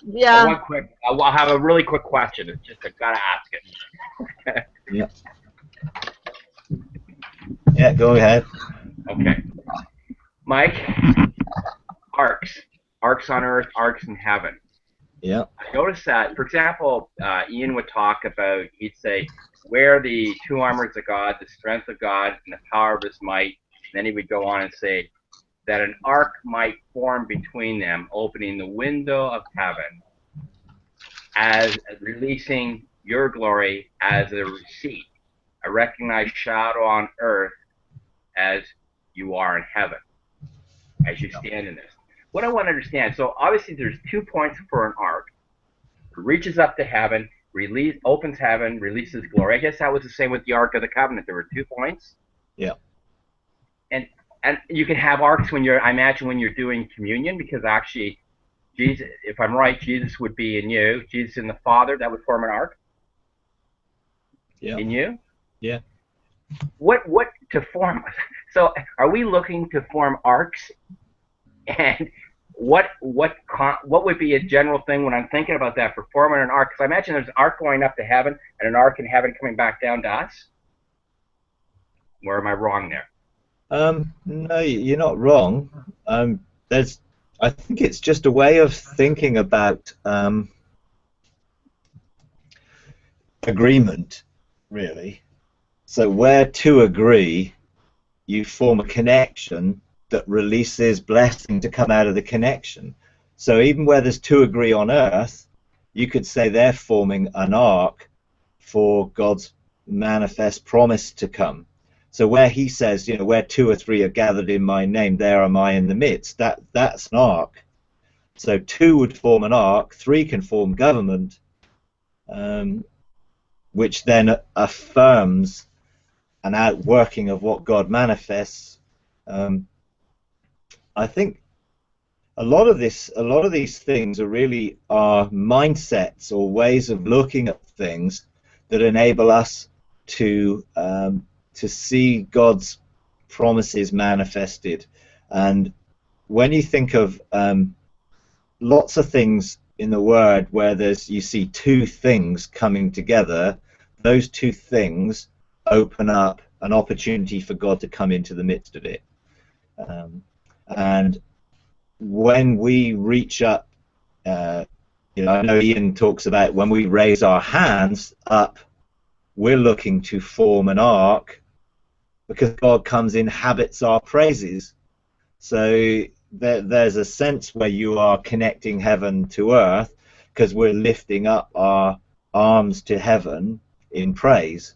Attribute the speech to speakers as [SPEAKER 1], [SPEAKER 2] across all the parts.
[SPEAKER 1] Yeah.
[SPEAKER 2] One quick, I'll have a really quick question. It's just I've got to ask it.
[SPEAKER 3] Yeah. Yeah, go ahead.
[SPEAKER 2] Okay, Mike. Arcs, arcs on earth, arcs in heaven.
[SPEAKER 3] Yeah.
[SPEAKER 2] I noticed that, for example, Ian would talk about, he'd say, where the two armors of God, the strength of God, and the power of his might. And then he would go on and say that an arc might form between them, opening the window of heaven as releasing your glory as a receipt, a recognized shadow on earth as you are in heaven, as you stand in this. What I want to understand, so obviously there's 2 points for an arc. It reaches up to heaven, opens heaven, releases glory. I guess that was the same with the Ark of the Covenant. There were 2 points.
[SPEAKER 3] Yeah.
[SPEAKER 2] And you can have arcs when I imagine when you're doing communion, because actually Jesus, if I'm right, Jesus would be in you, Jesus in the Father, that would form an arc.
[SPEAKER 3] Yeah.
[SPEAKER 2] In you?
[SPEAKER 3] Yeah.
[SPEAKER 2] What to form? So are we looking to form arcs? And what would be a general thing when I'm thinking about that for forming an arc? Because I imagine there's an arc going up to heaven and an arc in heaven coming back down to us. Where am I wrong there?
[SPEAKER 3] No, you're not wrong. I think it's just a way of thinking about agreement, really. So where two agree, you form a connection that releases blessing to come out of the connection. So even where there's two agree on earth, you could say they're forming an ark for God's manifest promise to come. So where he says, you know, where two or three are gathered in my name, there am I in the midst. That's an ark. So two would form an ark, three can form government, which then affirms an outworking of what God manifests. I think a lot of these things are really mindsets or ways of looking at things that enable us to see God's promises manifested. And when you think of lots of things in the Word where you see two things coming together, those two things open up an opportunity for God to come into the midst of it. And when we reach up, you know, I know Ian talks about when we raise our hands up, we're looking to form an ark because God comes inhabits our praises. So there's a sense where you are connecting heaven to earth because we're lifting up our arms to heaven in praise.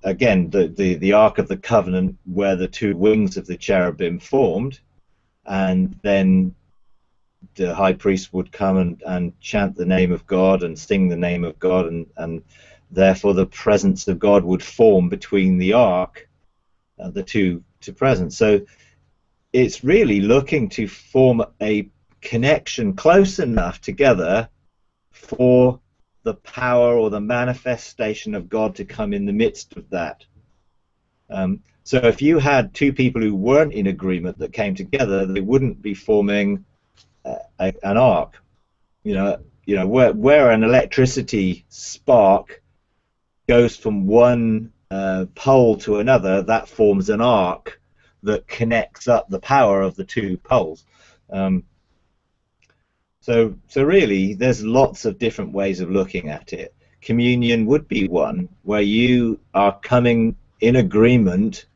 [SPEAKER 3] Again, the Ark of the Covenant, where the two wings of the cherubim formed, and then the high priest would come and chant the name of God and sing the name of God, and therefore the presence of God would form between the ark, the two presents. So it's really looking to form a connection close enough together for the power or the manifestation of God to come in the midst of that. So if you had two people who weren't in agreement that came together, they wouldn't be forming an arc. You know where an electricity spark goes from one pole to another, that forms an arc that connects up the power of the two poles. So really, there's lots of different ways of looking at it. Communion would be one where you are coming in agreement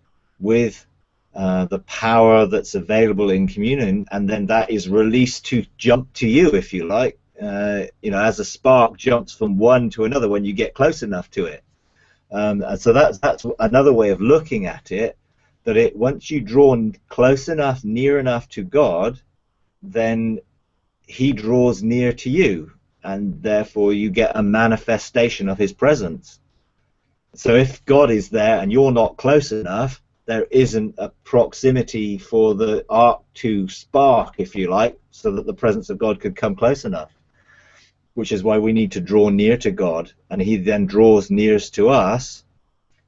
[SPEAKER 3] with the power that's available in communion, and then that is released to jump to you, if you like. You know, as a spark jumps from one to another when you get close enough to it. And so that's another way of looking at it. That once you draw close enough, near enough to God, then He draws near to you, and therefore you get a manifestation of His presence. So if God is there and you're not close enough, there isn't a proximity for the ark to spark, if you like, so that the presence of God could come close enough. Which is why we need to draw near to God, and He then draws nearest to us.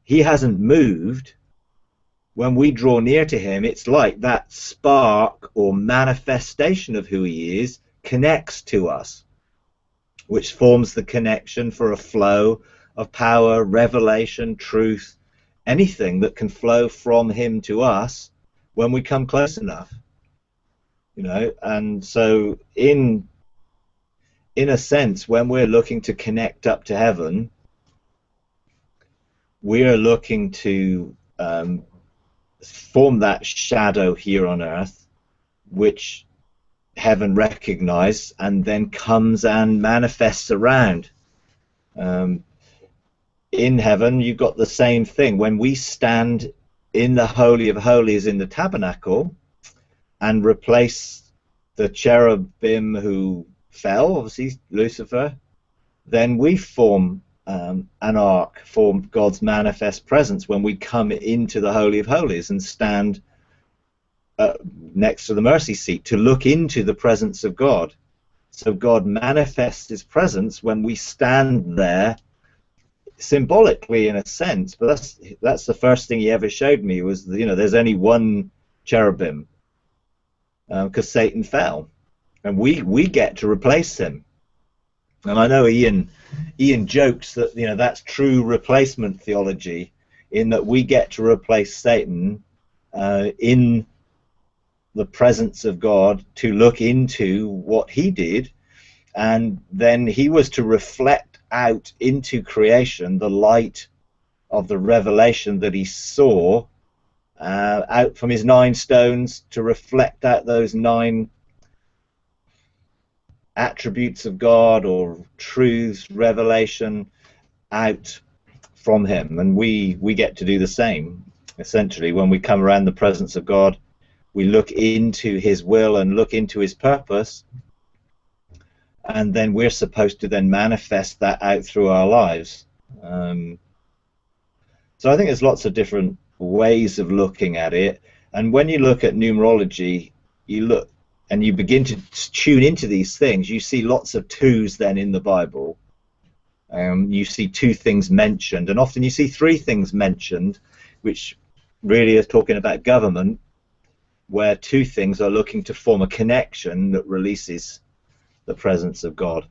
[SPEAKER 3] He hasn't moved, when we draw near to him, it's like that spark or manifestation of who he is connects to us, which forms the connection for a flow of power, revelation, truth, anything that can flow from him to us when we come close enough. And so in a sense, when we're looking to connect up to heaven, we are looking to form that shadow here on earth, which heaven recognizes and then comes and manifests around. In heaven, you've got the same thing. When we stand in the Holy of Holies in the tabernacle and replace the cherubim who fell, obviously Lucifer, then we form an ark for God's manifest presence when we come into the Holy of Holies and stand next to the mercy seat to look into the presence of God. So God manifests his presence when we stand there symbolically, in a sense, but that's the first thing he ever showed me was there's only one cherubim because Satan fell, and we get to replace him. And I know Ian jokes that that's true replacement theology, in that we get to replace Satan in the presence of God to look into what he did, and then he was to reflect out into creation the light of the revelation that he saw out from his 9 stones, to reflect out those 9 attributes of God or truths, revelation out from him. And we get to do the same, essentially. When we come around the presence of God, we look into his will and look into his purpose, and then we're supposed to then manifest that out through our lives. So I think there's lots of different ways of looking at it, and when you look at numerology, you look and you begin to tune into these things, you see lots of 2s then in the Bible. You see 2 things mentioned, and often you see 3 things mentioned, which really is talking about government, where 2 things are looking to form a connection that releases the presence of God.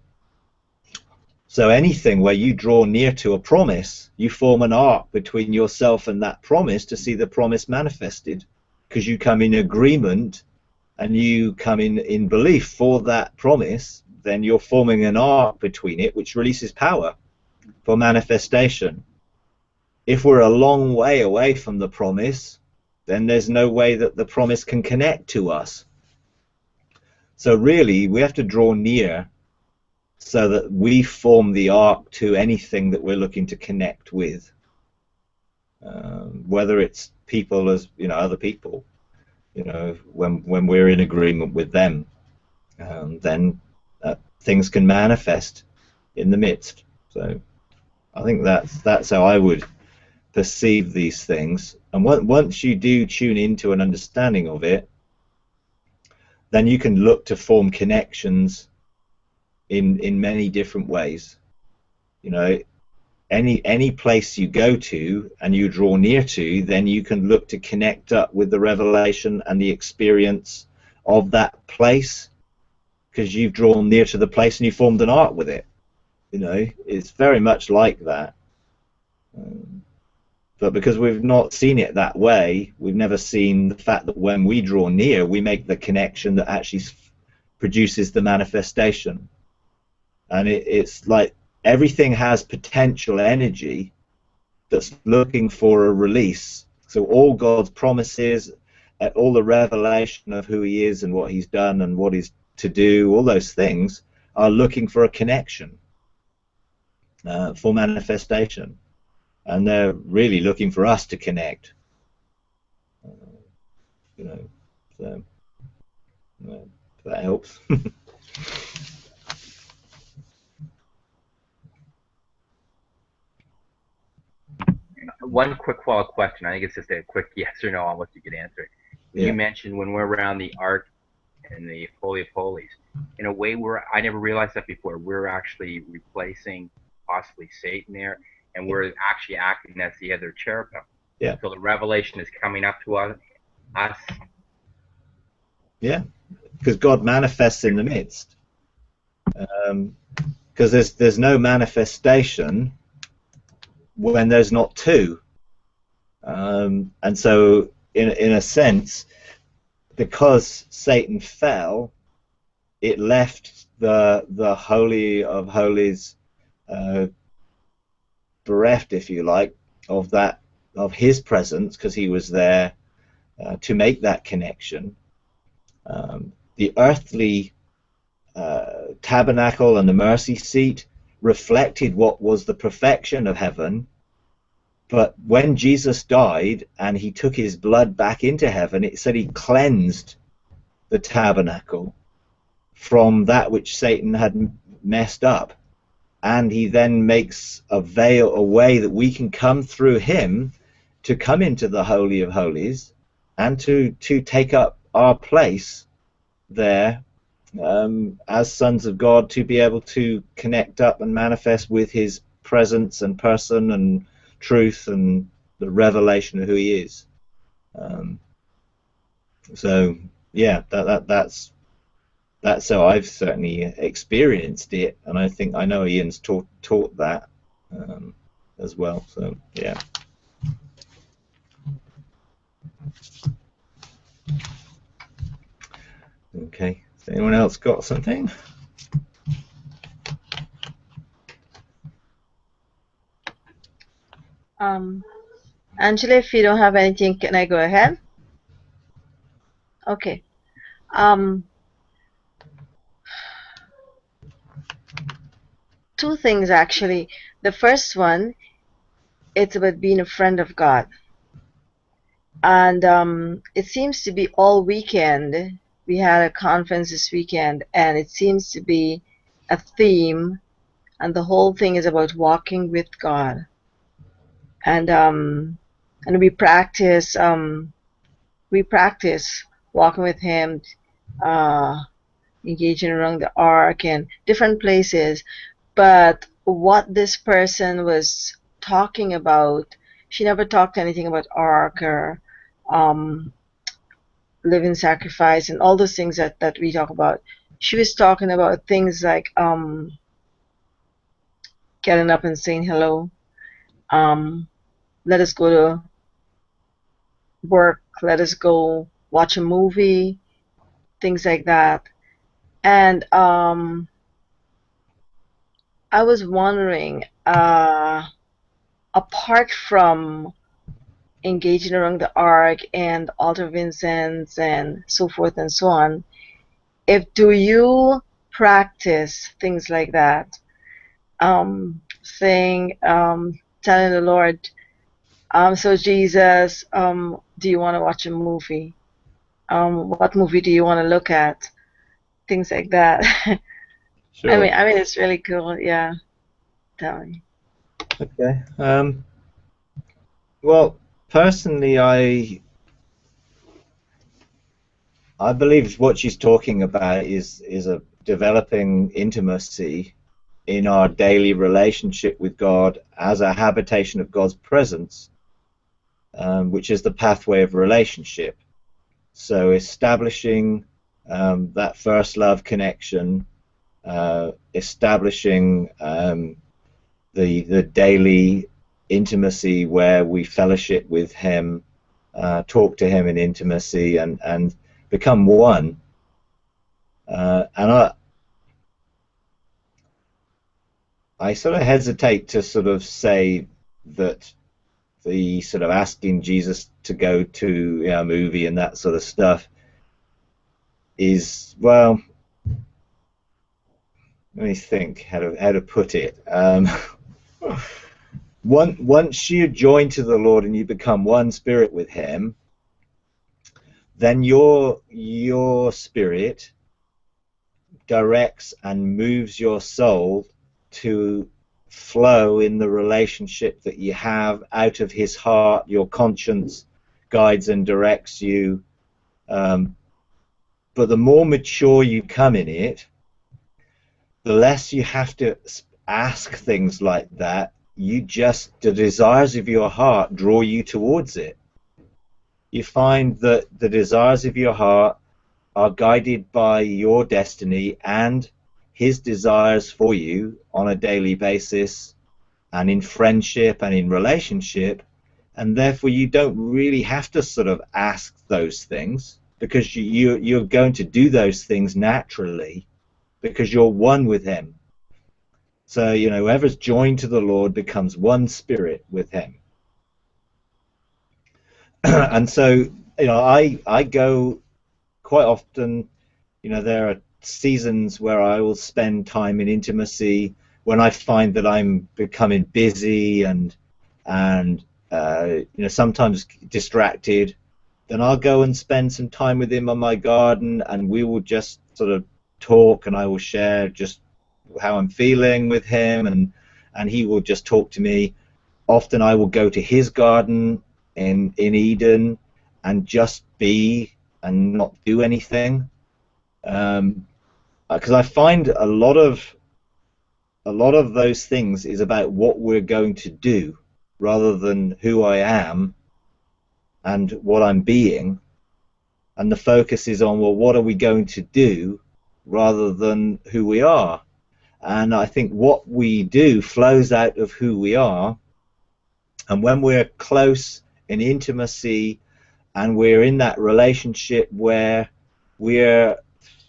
[SPEAKER 3] So anything where you draw near to a promise, you form an arc between yourself and that promise to see the promise manifested, because you come in agreement and you come in belief for that promise. Then you're forming an arc between it, which releases power for manifestation. If we're a long way away from the promise, then there's no way that the promise can connect to us. So really, we have to draw near so that we form the arc to anything that we're looking to connect with, whether it's people as other people. When we're in agreement with them, then things can manifest in the midst. So I think that's how I would perceive these things. And once you do tune into an understanding of it, then you can look to form connections in many different ways. Any place you go to and you draw near to, then you can look to connect up with the revelation and the experience of that place, because you've drawn near to the place and you formed an arc with it. It's very much like that. But because we've not seen it that way, we've never seen the fact that when we draw near, we make the connection that actually produces the manifestation. And it's like everything has potential energy that's looking for a release. So all God's promises, all the revelation of who he is and what he's done and what he's to do, all those things are looking for a connection for manifestation. And they're really looking for us to connect. So that helps.
[SPEAKER 2] One quick follow-up question. I think it's just a quick yes or no on what you could answer. You mentioned when we're around the Ark and the Holy of Holies, in a way I never realized that before. We're actually replacing possibly Satan there, and we're actually acting as the other cherubim.
[SPEAKER 3] Yeah.
[SPEAKER 2] So the revelation is coming up to us.
[SPEAKER 3] Yeah. Because God manifests in the midst. Because there's no manifestation when there's not two. And so, in a sense, because Satan fell, it left the Holy of Holies bereft, if you like, of his presence, because he was there to make that connection. The earthly tabernacle and the mercy seat reflected what was the perfection of heaven. But when Jesus died and he took his blood back into heaven, it said he cleansed the tabernacle from that which Satan had messed up. And he then makes a veil, a way that we can come through him to come into the Holy of Holies and to take up our place there as sons of God, to be able to connect up and manifest with his presence and person and truth and the revelation of who he is. So yeah, that's how I've certainly experienced it, and I know Ian's taught that as well. So yeah. Okay. Has anyone else got something?
[SPEAKER 1] Angela, if you don't have anything, can I go ahead? Okay. Two things actually. The first one, it's about being a friend of God. And it seems to be all weekend. We had a conference this weekend, and it seems to be a theme, and the whole thing is about walking with God. And we practice walking with Him, engaging around the ark and different places. But what this person was talking about, she never talked anything about ark or living sacrifice and all those things that we talk about. She was talking about things like getting up and saying hello, let us go to work, let us go watch a movie, things like that. And I was wondering, apart from engaging around the ark and altar of incense and so forth and so on, do you practice things like that? Saying, telling the Lord, so Jesus, do you want to watch a movie? What movie do you want to look at? Things like that.
[SPEAKER 3] Sure.
[SPEAKER 1] I mean, it's really cool. Yeah. Tell me.
[SPEAKER 3] Okay. Well, personally, I believe what she's talking about is a developing intimacy in our daily relationship with God as a habitation of God's presence, which is the pathway of relationship. So establishing that first love connection, establishing the daily intimacy where we fellowship with Him, talk to Him in intimacy, and become one. And I sort of hesitate to sort of say that the sort of asking Jesus to go to a movie and that sort of stuff is, well, let me think how to put it. Once you join to the Lord and you become one spirit with Him, then your spirit directs and moves your soul to flow in the relationship that you have out of His heart. Your conscience guides and directs you, but the more mature you come in it, the less you have to ask things like that, the desires of your heart draw you towards it. You find that the desires of your heart are guided by your destiny and his desires for you on a daily basis and in friendship and in relationship, and therefore you don't really have to sort of ask those things, because you're going to do those things naturally because you're one with him. So, you know, whoever's joined to the Lord becomes one spirit with him. And so, you know, I go quite often, you know, there are seasons where I will spend time in intimacy when I find that I'm becoming busy and you know, sometimes distracted. Then I'll go and spend some time with him on my garden, and we will just sort of talk, and I will share just how I'm feeling with him, and he will just talk to me. Often I will go to his garden in Eden and just be and not do anything, because I find a lot of those things is about what we're going to do rather than who I am and what I'm being, and the focus is on, well, what are we going to do rather than who we are. And I think what we do flows out of who we are, and when we're close in intimacy and we're in that relationship where we're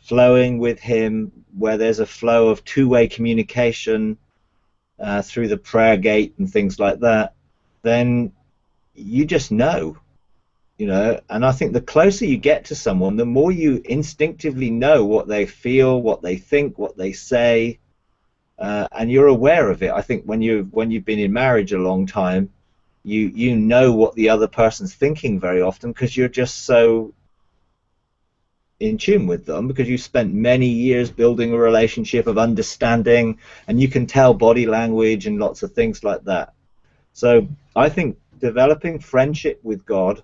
[SPEAKER 3] flowing with him, where there's a flow of two-way communication through the prayer gate and things like that, then you just know, you know. And I think the closer you get to someone, the more you instinctively know what they feel, what they think, what they say, and you're aware of it. I think when you've been in marriage a long time, you know what the other person's thinking very often, because you're just so in tune with them, because you spent many years building a relationship of understanding, and you can tell body language and lots of things like that. So I think developing friendship with God,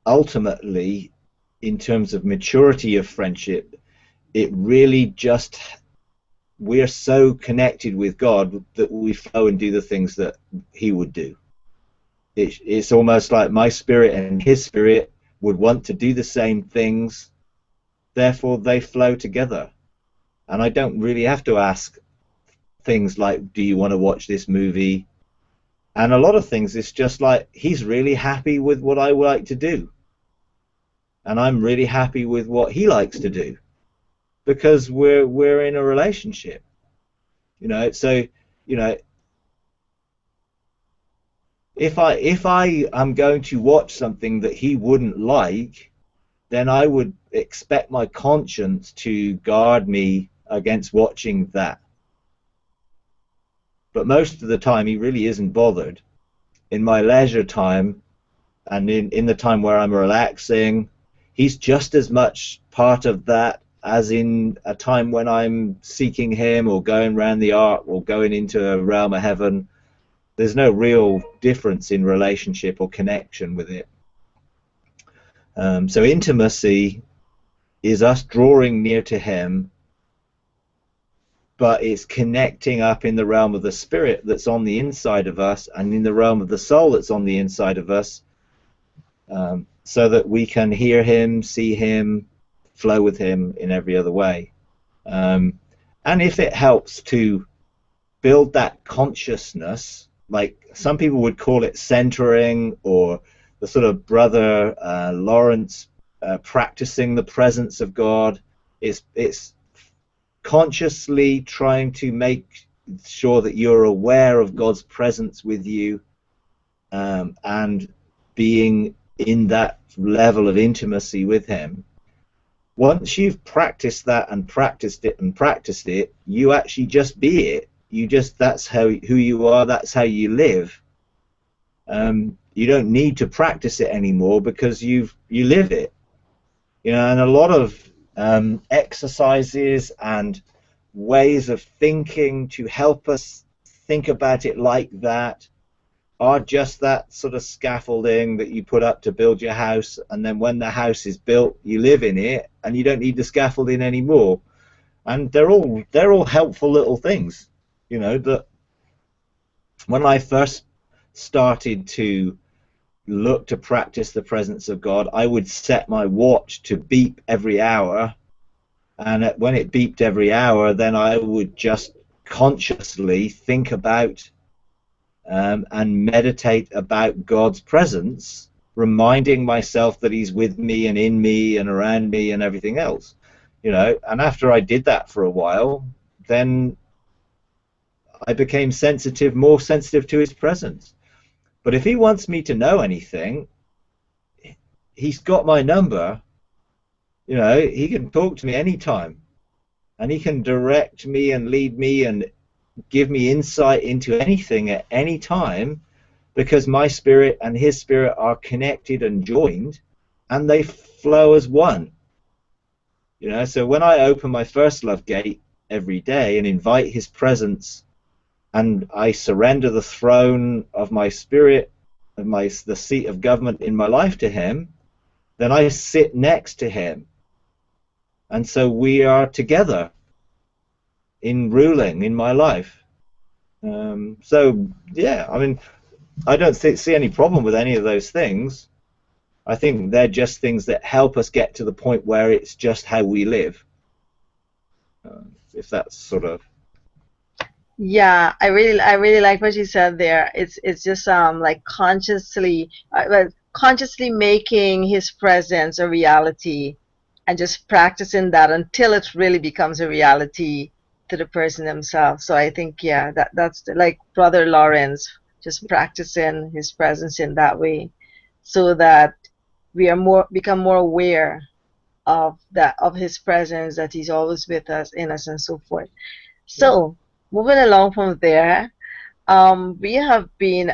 [SPEAKER 3] ultimately, in terms of maturity of friendship, it really just, we're so connected with God that we flow and do the things that he would do. It's almost like my spirit and his spirit would want to do the same things, therefore they flow together. And I don't really have to ask things like, do you want to watch this movie? And a lot of things, it's just like, he's really happy with what I like to do, and I'm really happy with what he likes to do, because we're in a relationship, you know. So, you know, if I am going to watch something that he wouldn't like, then I would expect my conscience to guard me against watching that. But most of the time he really isn't bothered. In my leisure time and in the time where I'm relaxing, he's just as much part of that as in a time when I'm seeking him or going around the ark or going into a realm of heaven. There's no real difference in relationship or connection with it. So intimacy is us drawing near to him, but it's connecting up in the realm of the spirit that's on the inside of us, and in the realm of the soul that's on the inside of us, so that we can hear him, see him, flow with him in every other way. And if it helps to build that consciousness, like some people would call it centering, or the sort of Brother Lawrence practicing the presence of God, it's consciously trying to make sure that you're aware of God's presence with you, and being in that level of intimacy with him. Once you've practiced that and practiced it, you actually just be it. You just, that's who you are, that's how you live. You don't need to practice it anymore, because you live it. You know, and a lot of exercises and ways of thinking to help us think about it like that are just that sort of scaffolding that you put up to build your house, and then when the house is built, you live in it, and you don't need the scaffolding anymore. And they're all helpful little things. You know, that when I first started to look to practice the presence of God, I would set my watch to beep every hour, and when it beeped every hour, then I would just consciously think about and meditate about God's presence, reminding myself that He's with me and in me and around me and everything else. You know, and after I did that for a while, then I became sensitive, more sensitive to His presence. But if He wants me to know anything, He's got my number. You know, He can talk to me anytime, and He can direct me and lead me and give me insight into anything at any time, because my spirit and His spirit are connected and joined, and they flow as one. You know, so when I open my first love gate every day and invite His presence, and I surrender the throne of my spirit, of the seat of government in my life to Him, then I sit next to Him, and so we are together in ruling in my life. So yeah, I mean, I don't see any problem with any of those things. I think they're just things that help us get to the point where it's just how we live. If that's sort of.
[SPEAKER 1] Yeah, I really like what you said there. It's just like consciously making His presence a reality, and just practicing that until it really becomes a reality to the person themselves. So I think, yeah, that's like Brother Lawrence, just practicing his presence in that way, so that we are become more aware of His presence, that He's always with us, in us, and so forth. So moving along from there, we have been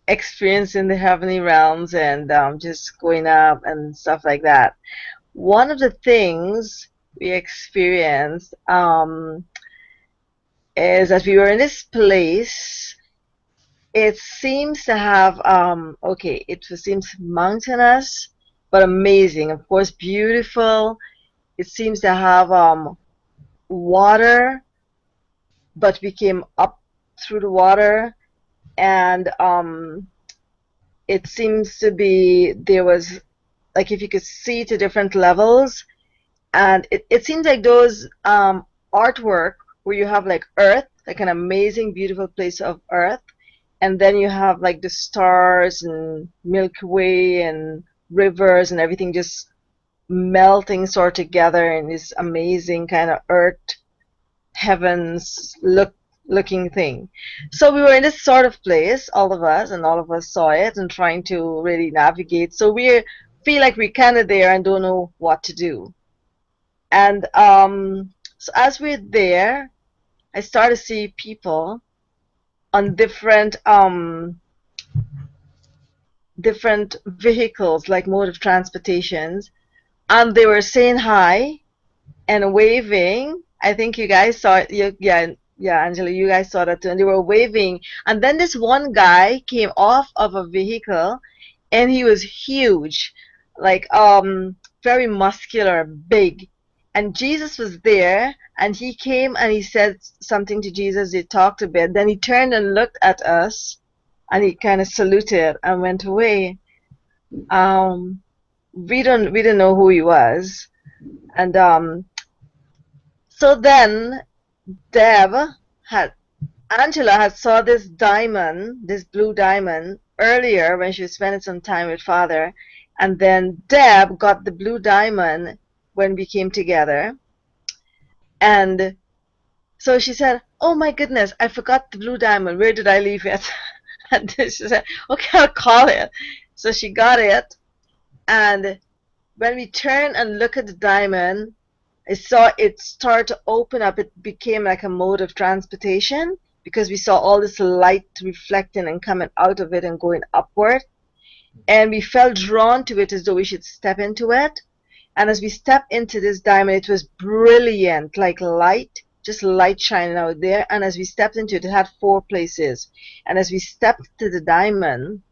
[SPEAKER 1] experiencing the heavenly realms, and just going up and stuff like that. One of the things we experienced is that we were in this place. It seems to have okay, it seems mountainous, but amazing. Of course, beautiful. It seems to have water, but we came up through the water, and it seems to be, there was, like, if you could see to different levels, and it seems like those artwork where you have like earth, like an amazing beautiful place of earth, and then you have like the stars and Milky Way and rivers and everything just melting sort of together in this amazing kind of earth heavens looking thing. So we were in this sort of place, all of us, and all of us saw it and trying to really navigate. So we feel like we're kind of there and don't know what to do. And so as we're there, I start to see people on different vehicles, like mode of transportations, and they were saying hi and waving. I think you guys saw it. Yeah, Angela, you guys saw that too. And they were waving. And then this one guy came off of a vehicle, and he was huge, like very muscular, big. And Jesus was there, and he came and he said something to Jesus. They talked a bit. Then he turned and looked at us, and he kind of saluted and went away. Um, we didn't know who he was, and so then Deb had Angela had saw this diamond, this blue diamond, earlier when she was spending some time with Father, and then Deb got the blue diamond when we came together, and so she said, "Oh my goodness, I forgot the blue diamond. Where did I leave it?" And she said, "Okay, I'll call it." So she got it, and when we turned and looked at the diamond, I saw it start to open up. It became like a mode of transportation, because we saw all this light reflecting and coming out of it and going upward. And we felt drawn to it as though we should step into it. And as we stepped into this diamond, it was brilliant, like light, just light shining out there. And as we stepped into it, it had 4 places. And as we stepped to the diamond,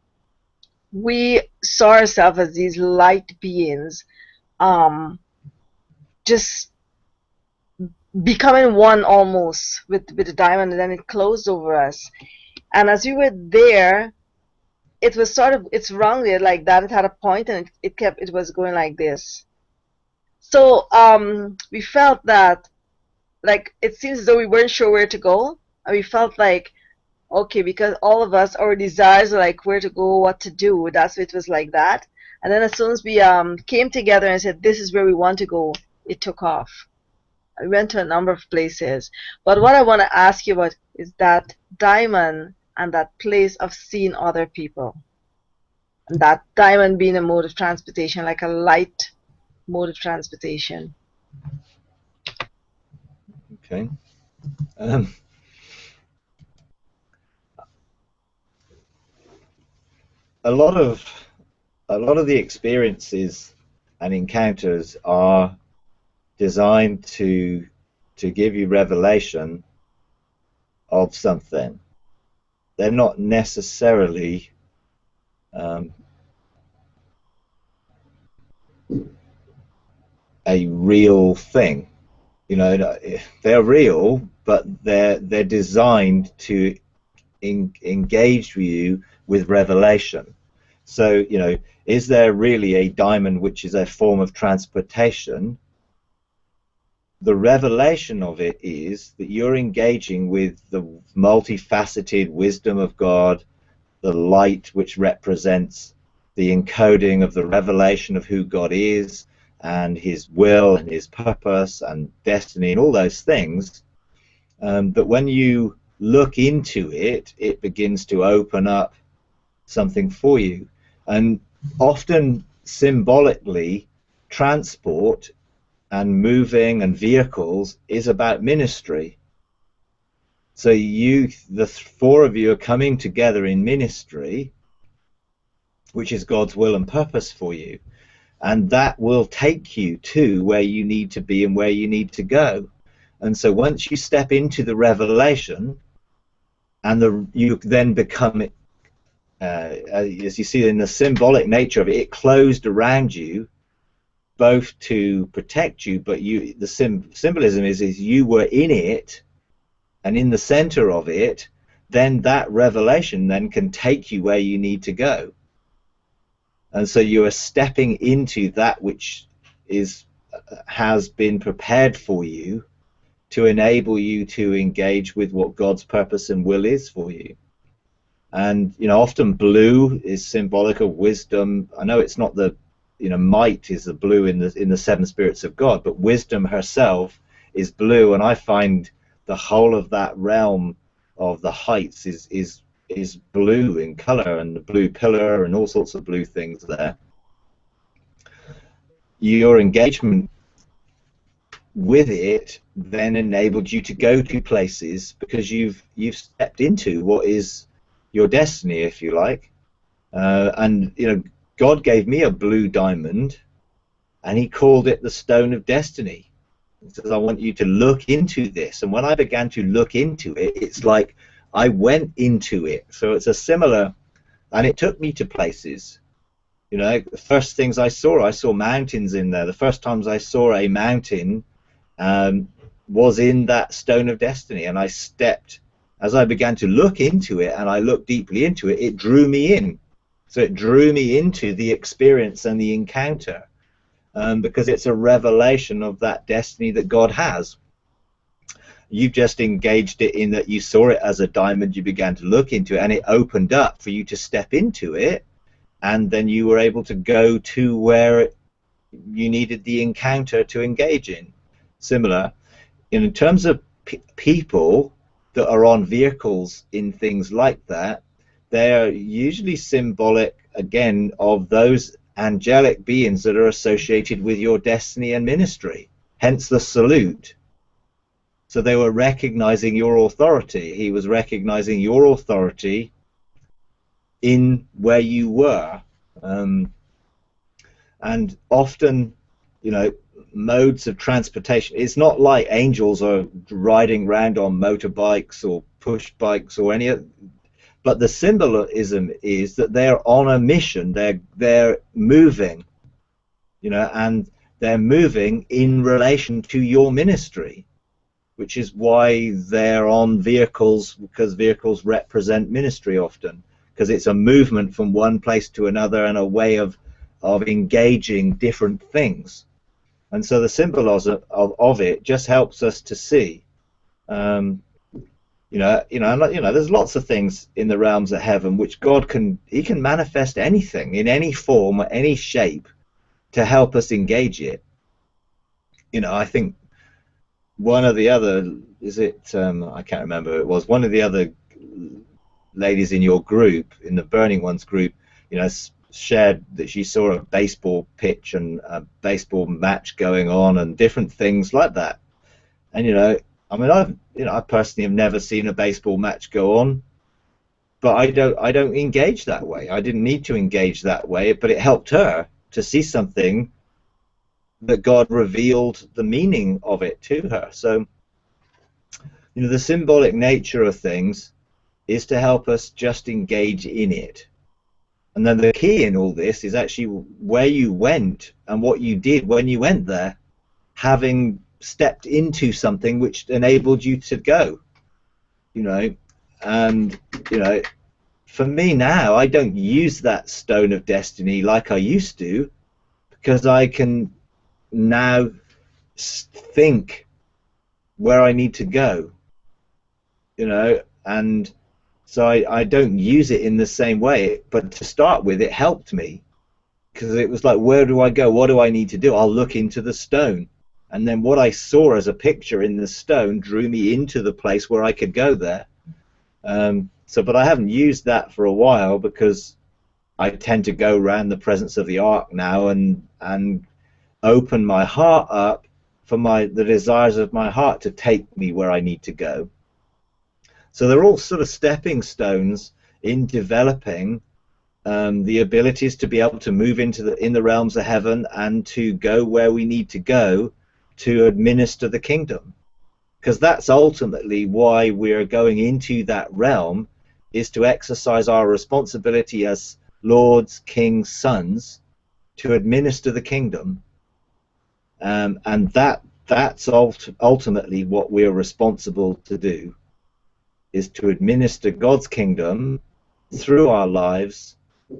[SPEAKER 1] we saw ourselves as these light beings, just becoming one almost with the diamond, and then it closed over us. And as we were there, it was sort of, it's rounded like that. It had a point, and it was going like this. So we felt that, like, it seems as though we weren't sure where to go, and we felt like, okay, because all of us, our desires are like where to go, what to do. That's why it was like that. And then as soon as we came together and said this is where we want to go, it took off. We went to a number of places. But what I want to ask you about is that diamond and that place of seeing other people. And that diamond being a mode of transportation, like a light mode of transportation.
[SPEAKER 3] Okay. A lot of the experiences and encounters are designed to give you revelation of something. They're not necessarily a real thing. You know, they're real, but they're designed to engage you with revelation. So, you know, is there really a diamond which is a form of transportation? The revelation of it is that you're engaging with the multifaceted wisdom of God, the light which represents the encoding of the revelation of who God is and his will and his purpose and destiny and all those things, that when you look into it, it begins to open up something for you. And often symbolically, transport and moving and vehicles is about ministry. So the four of you are coming together in ministry, which is God's will and purpose for you, and that will take you to where you need to be and where you need to go. And so once you step into the revelation, and you then become, as you see in the symbolic nature of it, it closed around you, both to protect you, but the symbolism is you were in it, and in the center of it, then that revelation then can take you where you need to go. And so you are stepping into that which has been prepared for you to enable you to engage with what God's purpose and will is for you. And, you know, often blue is symbolic of wisdom. I know it's not the, you know, might is the blue in the seven spirits of God, but wisdom herself is blue, and I find the whole of that realm of the heights is blue in color, and the blue pillar and all sorts of blue things there. Your engagement with it then enabled you to go to places because you've stepped into what is your destiny, if you like. And you know, God gave me a blue diamond, and he called it the stone of destiny. He says, I want you to look into this. And when I began to look into it, it's like I went into it. So it's a similar, and it took me to places. You know, the first things I saw mountains in there. The first times I saw a mountain was in that stone of destiny, and I stepped. As I began to look into it, and I looked deeply into it, it drew me in. So it drew me into the experience and the encounter, because it's a revelation of that destiny that God has. You've just engaged it in that you saw it as a diamond, you began to look into it, and it opened up for you to step into it, and then you were able to go to where you needed the encounter to engage in. Similar, in terms of people that are on vehicles in things like that, they're usually symbolic, again, of those angelic beings that are associated with your destiny and ministry, hence the salute. So they were recognizing your authority. He was recognizing your authority in where you were. And often, you know, modes of transportation, it's not like angels are riding around on motorbikes or push bikes or any other, but the symbolism is that they're on a mission. They're moving, you know, and they're moving in relation to your ministry. which is why they're on vehicles, because vehicles represent ministry often, because it's a movement from one place to another and a way of engaging different things. And so the symbolism of it just helps us to see, there's lots of things in the realms of heaven which God can manifest anything in any form or any shape to help us engage it. I think one of the other, I can't remember who it was, one of the other ladies in your group, in the Burning Ones group, shared that she saw a baseball pitch and a baseball match going on and different things like that. And I personally have never seen a baseball match go on, but I don't engage that way. I didn't need to engage that way, but it helped her to see something that God revealed the meaning of it to her. So, the symbolic nature of things is to help us just engage in it. And then the key in all this is actually where you went and what you did when you went there, having stepped into something which enabled you to go. And for me now, I don't use that stone of destiny like I used to, because I can now think where I need to go, and so I don't use it in the same way. But to start with, it helped me, because it was like, where do I go? What do I need to do? I'll look into the stone, and then what I saw as a picture in the stone drew me into the place where I could go there. But I haven't used that for a while, because I tend to go around the presence of the ark now and open my heart up for the desires of my heart to take me where I need to go. So they're all sort of stepping stones in developing the abilities to be able to move in the realms of heaven and to go where we need to go to administer the kingdom. Because that's ultimately why we're going into that realm, is to exercise our responsibility as lords, kings, sons, to administer the kingdom. And that's ultimately what we're responsible to do, is to administer God's kingdom through our lives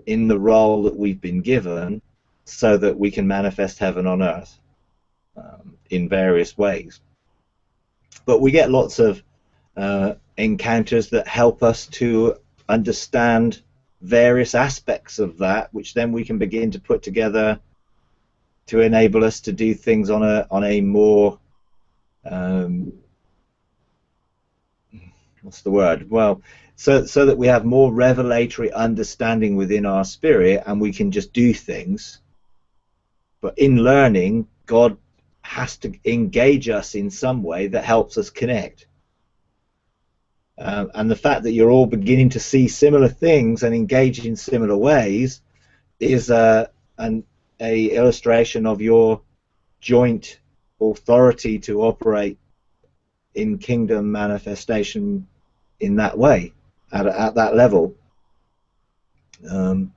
[SPEAKER 3] in the role that we've been given, so that we can manifest heaven on earth in various ways. But we get lots of encounters that help us to understand various aspects of that, which then we can begin to put together to enable us to do things on a more what's the word? Well, so that we have more revelatory understanding within our spirit, and we can just do things. But in learning, God has to engage us in some way that helps us connect. And the fact that you're all beginning to see similar things and engage in similar ways is an illustration of your joint authority to operate in kingdom manifestation in that way, at that level. I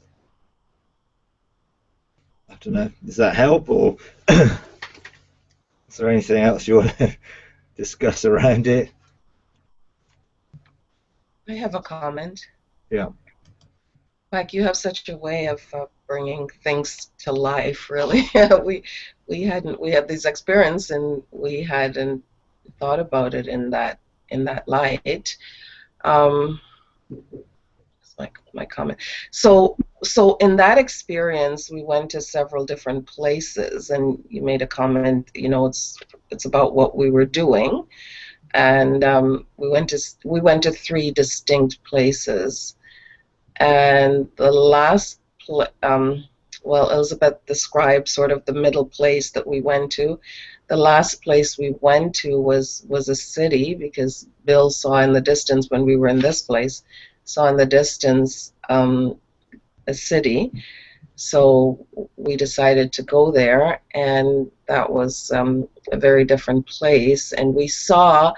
[SPEAKER 3] don't know, does that help, or is there anything else you want to discuss around it?
[SPEAKER 4] I have a comment.
[SPEAKER 3] Yeah.
[SPEAKER 4] Like, you have such a way of bringing things to life, really. we had this experience, and we hadn't thought about it in that light. It's my comment. So in that experience, we went to several different places, and you made a comment. It's about what we were doing, and we went to 3 distinct places. And the last, Elizabeth described sort of the middle place that we went to. The last place we went to was a city, because Bill saw in the distance, when we were in this place, saw in the distance a city. So we decided to go there, and that was a very different place. And we saw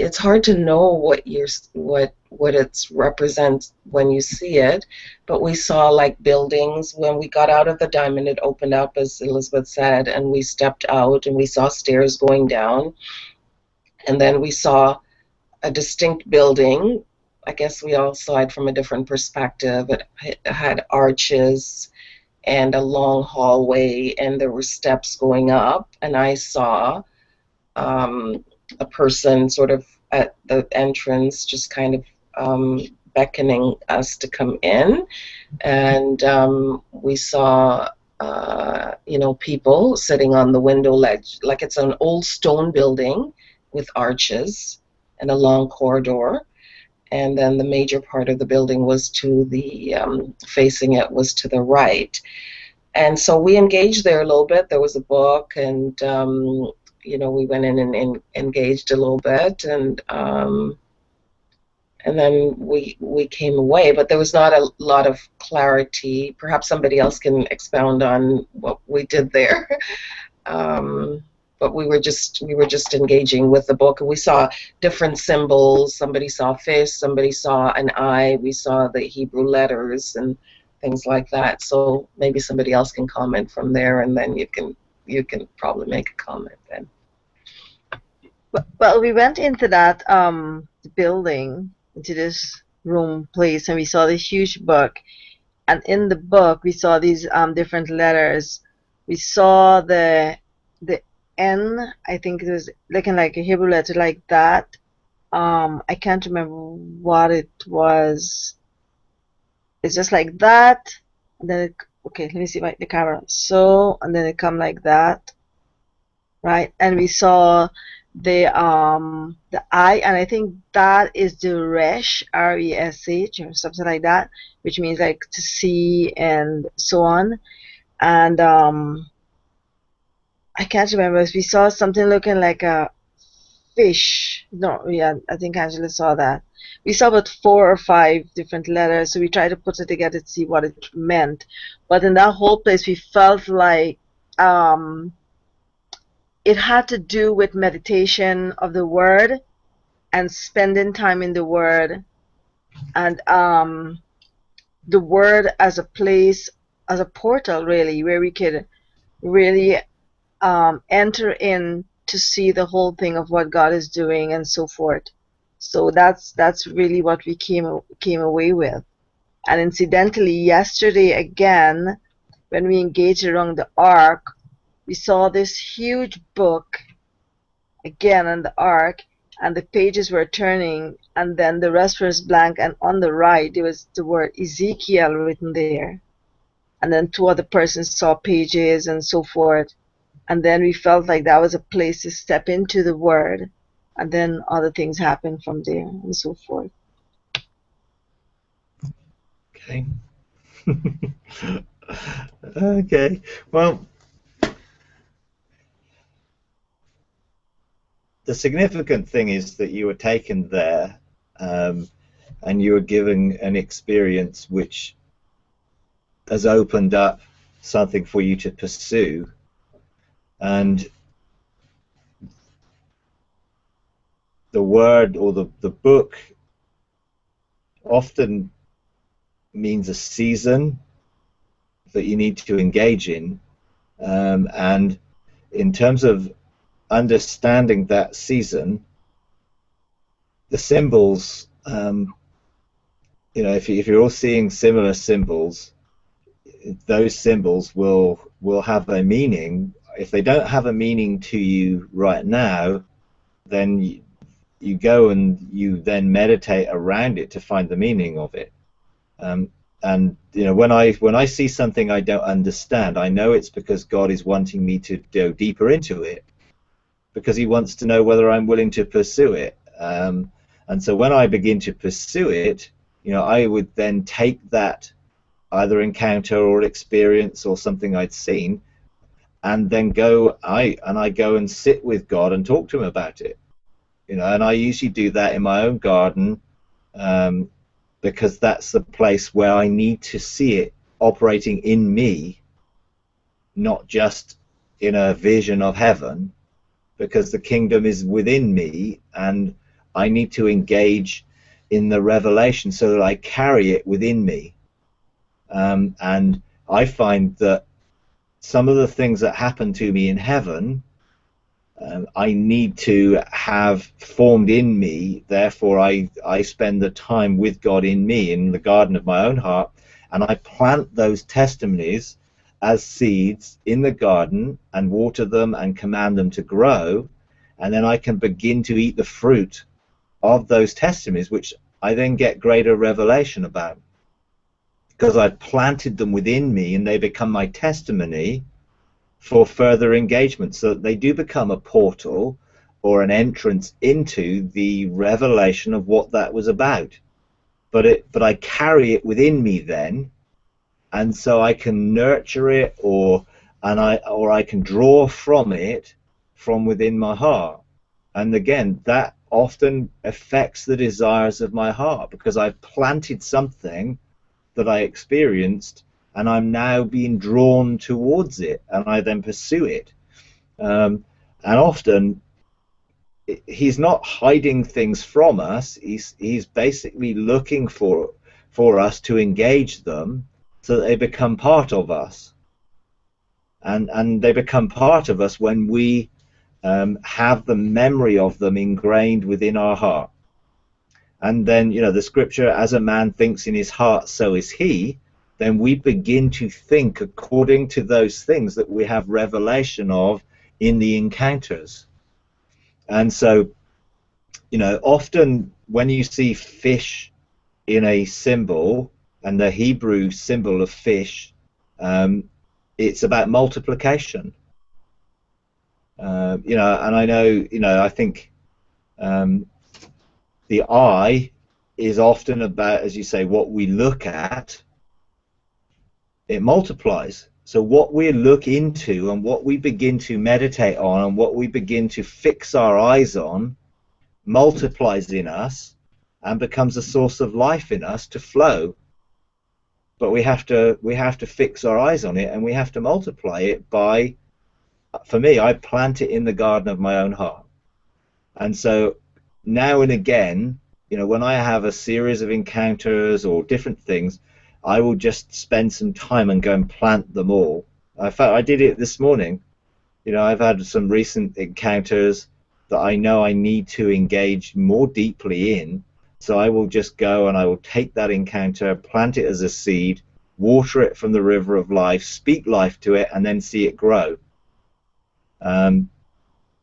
[SPEAKER 4] it's hard to know what it represents when you see it, but we saw like buildings. When we got out of the diamond, it opened up, as Elizabeth said, and we stepped out and we saw stairs going down, and then we saw a distinct building. I guess we all saw it from a different perspective. It had arches and a long hallway, and there were steps going up, and I saw a person sort of at the entrance, just kind of beckoning us to come in, and we saw people sitting on the window ledge, like it's an old stone building with arches and a long corridor, and then the major part of the building was to the facing it was to the right. And so we engaged there a little bit. There was a book, and we went in and engaged a little bit, and then we came away. But there was not a lot of clarity. Perhaps somebody else can expound on what we did there. But we were just engaging with the book, and we saw different symbols. Somebody saw a fish, somebody saw an eye, we saw the Hebrew letters and things like that. So maybe somebody else can comment from there, and then you can probably make a comment then.
[SPEAKER 1] Well, we went into that building, into this room place, and we saw this huge book, and in the book we saw these different letters. We saw the N, I think it was looking like a Hebrew letter like that. I can't remember what it was. It's just like that, and then okay, let me see the camera. So, and then it come like that, right? And we saw the I, and I think that is the Resh, R-E-S-H, or something like that, which means like to see and so on. And I can't remember. We saw something looking like a fish. No, yeah, I think Angela saw that. We saw about 4 or 5 different letters, so we tried to put it together to see what it meant. But in that whole place, we felt like it had to do with meditation of the Word and spending time in the Word, and the Word as a place, as a portal, really, where we could really enter in to see the whole thing of what God is doing and so forth. So that's really what we came away with. And incidentally, yesterday again, when we engaged around the ark, we saw this huge book again on the ark, and the pages were turning, and then the rest was blank, and on the right there was the word Ezekiel written there, and then 2 other persons saw pages and so forth. And then we felt like that was a place to step into the Word, and then other things happen from there and so forth.
[SPEAKER 3] Okay. Okay. Well, the significant thing is that you were taken there, and you were given an experience which has opened up something for you to pursue. And the Word or the book often means a season that you need to engage in, and in terms of understanding that season, the symbols, if you're all seeing similar symbols, those symbols will have a meaning. If they don't have a meaning to you right now, then you go and you then meditate around it to find the meaning of it. And when I see something I don't understand, I know it's because God is wanting me to go deeper into it, because He wants to know whether I'm willing to pursue it. And so when I begin to pursue it, I would then take that either encounter or experience or something I'd seen, and then I go and sit with God and talk to Him about it. And I usually do that in my own garden, because that's the place where I need to see it operating in me, not just in a vision of heaven, because the kingdom is within me, and I need to engage in the revelation so that I carry it within me. And I find that some of the things that happen to me in heaven, I need to have formed in me. Therefore, I spend the time with God in me, in the garden of my own heart, and I plant those testimonies as seeds in the garden and water them and command them to grow, and then I can begin to eat the fruit of those testimonies, which I then get greater revelation about, because I've planted them within me and they become my testimony for further engagement, so that they do become a portal or an entrance into the revelation of what that was about. But I carry it within me then, and so I can nurture it, or I can draw from it from within my heart. And again, that often affects the desires of my heart, because I've planted something that I experienced, and I'm now being drawn towards it, and I then pursue it. And often he's not hiding things from us. He's basically looking for us to engage them, so that they become part of us. And they become part of us when we have the memory of them ingrained within our heart. And then, you know, the scripture, as a man thinks in his heart, so is he. Then we begin to think according to those things that we have revelation of in the encounters. And so, you know, often when you see fish in a symbol, and the Hebrew symbol of fish, it's about multiplication. You know, and I know, you know, I think the eye is often about, as you say, what we look at. It multiplies. So what we look into and what we begin to meditate on and what we begin to fix our eyes on multiplies in us and becomes a source of life in us to flow. But we have to fix our eyes on it, and we have to multiply it by, for me, I plant it in the garden of my own heart. And so now and again, you know, when I have a series of encounters or different things, I will just spend some time and go and plant them all. In fact, I did it this morning. You know, I've had some recent encounters that I know I need to engage more deeply in. So I will just go and I will take that encounter, plant it as a seed, water it from the river of life, speak life to it, and then see it grow. And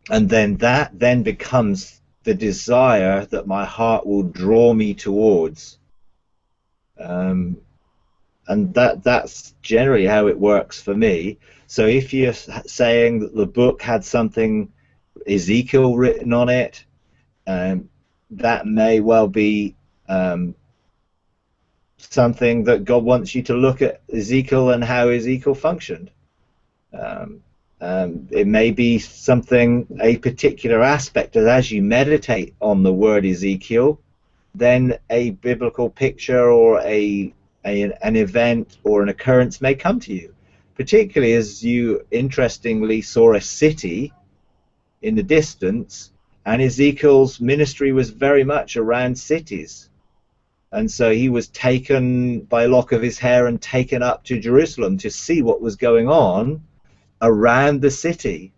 [SPEAKER 3] then that then becomes the desire that my heart will draw me towards. And that's generally how it works for me. So if you're saying that the book had something, Ezekiel, written on it, that may well be something that God wants you to look at Ezekiel and how Ezekiel functioned. It may be something, a particular aspect, as you meditate on the word Ezekiel, then a biblical picture or an event or an occurrence may come to you, particularly as you interestingly saw a city in the distance, and Ezekiel's ministry was very much around cities. And so he was taken by a lock of his hair and taken up to Jerusalem to see what was going on around the city,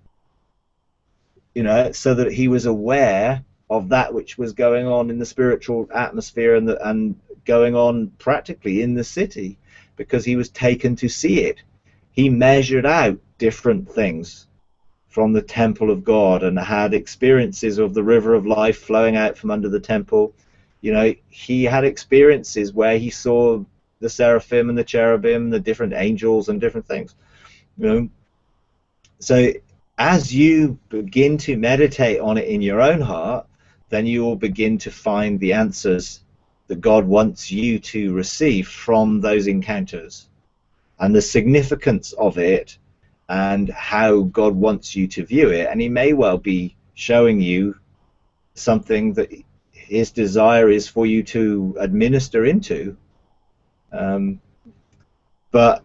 [SPEAKER 3] you know, so that he was aware of that which was going on in the spiritual atmosphere and going on practically in the city, because he was taken to see it. He measured out different things from the temple of God and had experiences of the river of life flowing out from under the temple. You know, he had experiences where he saw the seraphim and the cherubim, the different angels and different things. You know, so as you begin to meditate on it in your own heart, then you will begin to find the answers that God wants you to receive from those encounters, and the significance of it, and how God wants you to view it. And he may well be showing you something that his desire is for you to administer into. But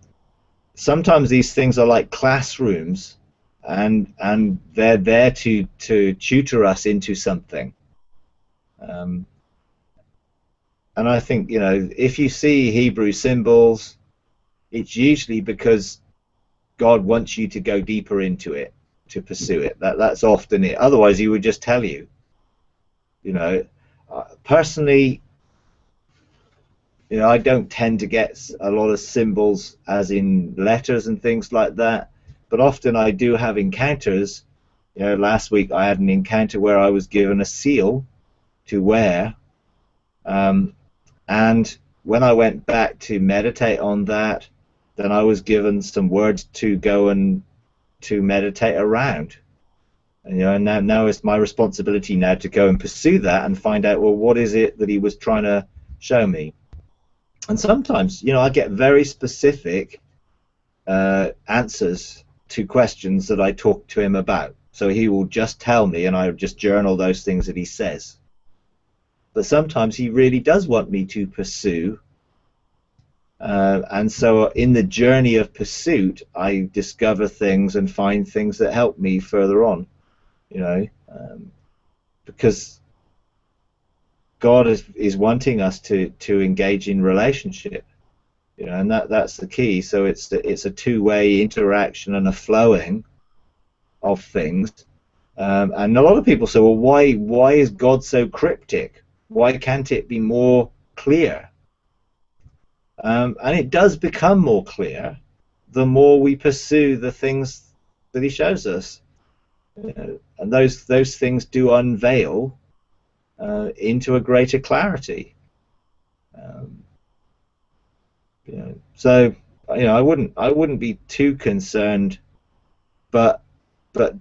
[SPEAKER 3] sometimes these things are like classrooms, and they're there to tutor us into something. Um, and I think, you know, if you see Hebrew symbols, it's usually because God wants you to go deeper into it, to pursue it. That's often it. Otherwise, He would just tell you. You know, personally, you know, I don't tend to get a lot of symbols as in letters and things like that, but often I do have encounters. You know, last week I had an encounter where I was given a seal to wear, and when I went back to meditate on that, then I was given some words to go and to meditate around. And, you know, now it's my responsibility now to go and pursue that and find out, well, what is it that he was trying to show me? And sometimes, you know, I get very specific answers to questions that I talk to him about. So he will just tell me, and I just journal those things that he says. But sometimes he really does want me to pursue. And so in the journey of pursuit, I discover things and find things that help me further on, you know, because God is wanting us to engage in relationship, you know, and that's the key. So it's a two-way interaction and a flowing of things. And a lot of people say, well, why is God so cryptic? Why can't it be more clear? And it does become more clear the more we pursue the things that he shows us. You know, and those things do unveil into a greater clarity. You know, so, you know, I wouldn't be too concerned, but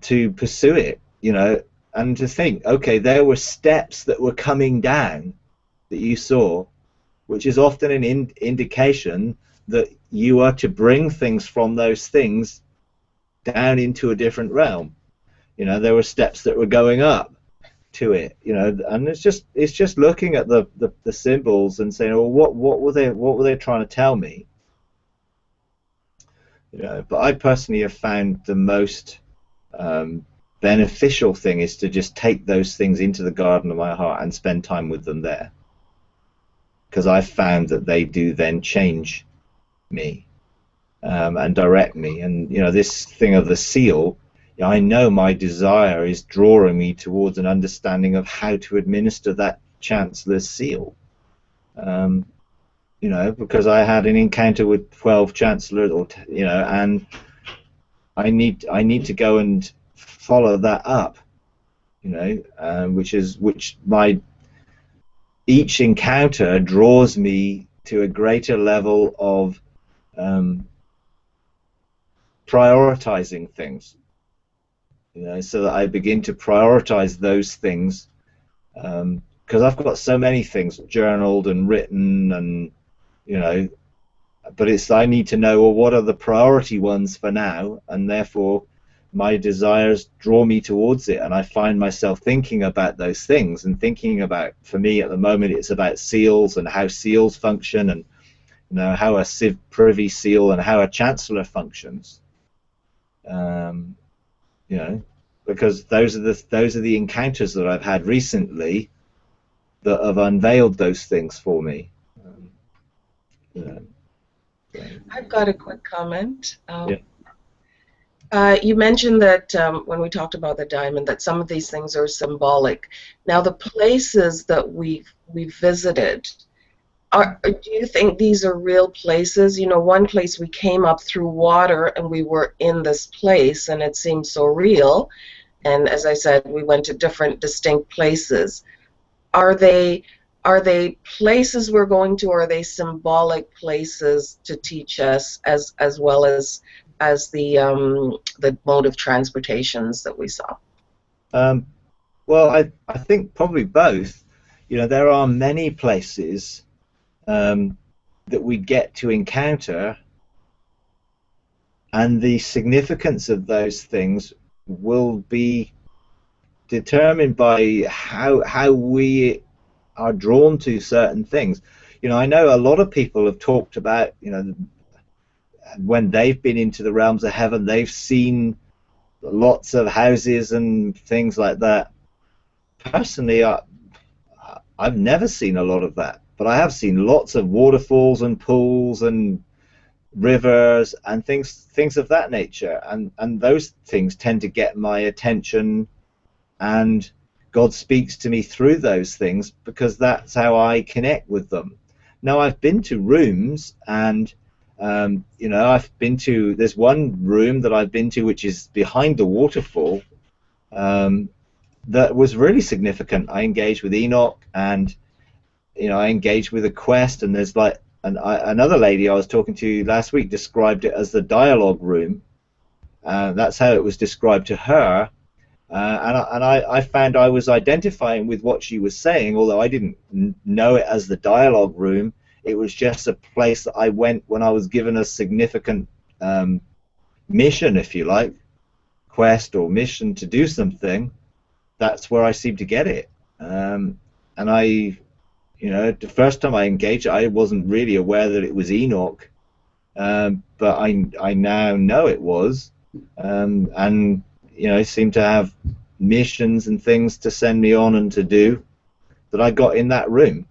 [SPEAKER 3] to pursue it, you know, and to think, okay, there were steps that were coming down that you saw, which is often an indication that you are to bring things from those things down into a different realm. You know, there were steps that were going up to it, you know, and it's just looking at the symbols and saying, well, what were they trying to tell me? You know, but I personally have found the most beneficial thing is to just take those things into the garden of my heart and spend time with them there, because I've found that they do then change me and direct me. And, you know, this thing of the seal, I know my desire is drawing me towards an understanding of how to administer that chancellor's seal. You know, because I had an encounter with 12 chancellors, or you know, and I need to go and follow that up. You know, which each encounter draws me to a greater level of prioritizing things. You know, so that I begin to prioritize those things, because I've got so many things journaled and written, and you know, but I need to know, well, what are the priority ones for now, and therefore my desires draw me towards it, and I find myself thinking about those things, and thinking about, for me at the moment, it's about seals and how seals function, and you know, how a civ privy seal and how a chancellor functions. You know, because those are the encounters that I've had recently that have unveiled those things for me. You know, so.
[SPEAKER 4] I've got a quick comment.
[SPEAKER 3] Yeah.
[SPEAKER 4] You mentioned that when we talked about the diamond, that some of these things are symbolic. Now, the places that we visited, do you think these are real places? You know, one place we came up through water and we were in this place and it seemed so real. And as I said, we went to different distinct places. Are they places we're going to, or are they symbolic places to teach us as well as the mode of transportations that we saw?
[SPEAKER 3] Well, I think probably both. You know, there are many places that we get to encounter, and the significance of those things will be determined by how we are drawn to certain things. You know, I know a lot of people have talked about, you know, when they've been into the realms of heaven, they've seen lots of houses and things like that. Personally, I've never seen a lot of that, but I have seen lots of waterfalls and pools and rivers and things of that nature, and those things tend to get my attention, and God speaks to me through those things because that's how I connect with them. Now, I've been to rooms, and there's one room that I've been to which is behind the waterfall, that was really significant. I engaged with Enoch, and I engaged with a quest, and there's like another lady I was talking to last week described it as the dialogue room. That's how it was described to her. I found I was identifying with what she was saying, although I didn't know it as the dialogue room. It was just a place that I went when I was given a significant mission, if you like, quest or mission to do something. That's where I seemed to get it. And the first time I engaged, I wasn't really aware that it was Enoch, but I now know it was, and seemed to have missions and things to send me on and to do that I got in that room.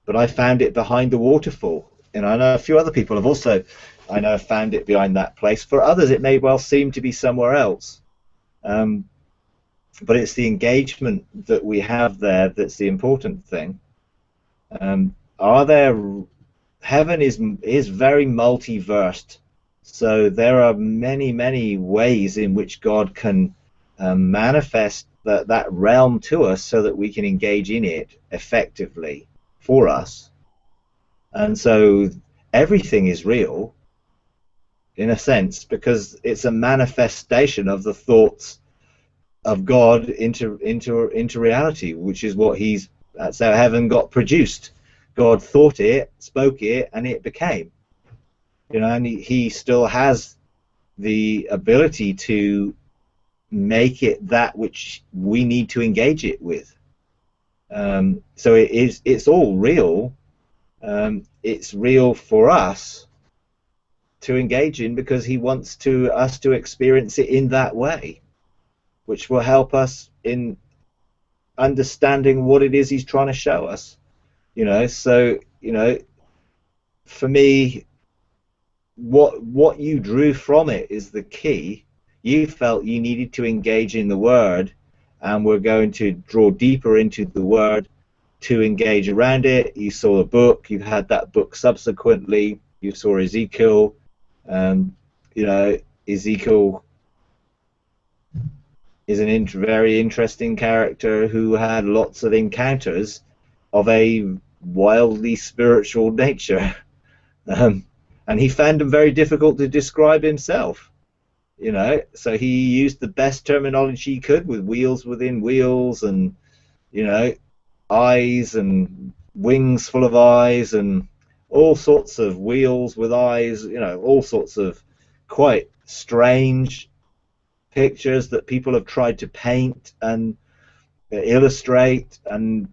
[SPEAKER 3] But I found it behind the waterfall. I know a few other people have also, found it behind that place. For others, it may well seem to be somewhere else. But it's the engagement that we have there that's the important thing. Heaven is very multiversed, so there are many ways in which God can manifest that realm to us so that we can engage in it effectively for us. And so everything is real in a sense because it's a manifestation of the thoughts of God into reality, which is what that's how heaven got produced. God thought it, spoke it, and it became. And he still has the ability to make it that which we need to engage it with. So it's all real. It's real for us to engage in because he wants us to experience it in that way, which will help us in understanding what it is he's trying to show us. So for me, what you drew from it is the key. You felt you needed to engage in the word, and we're going to draw deeper into the word to engage around it. You saw a book, you had that book subsequently, you saw Ezekiel. Ezekiel is a very interesting character who had lots of encounters of a wildly spiritual nature, and he found them very difficult to describe himself. So he used the best terminology he could, with wheels within wheels, and eyes and wings full of eyes, and all sorts of wheels with eyes, all sorts of quite strange pictures that people have tried to paint and illustrate, and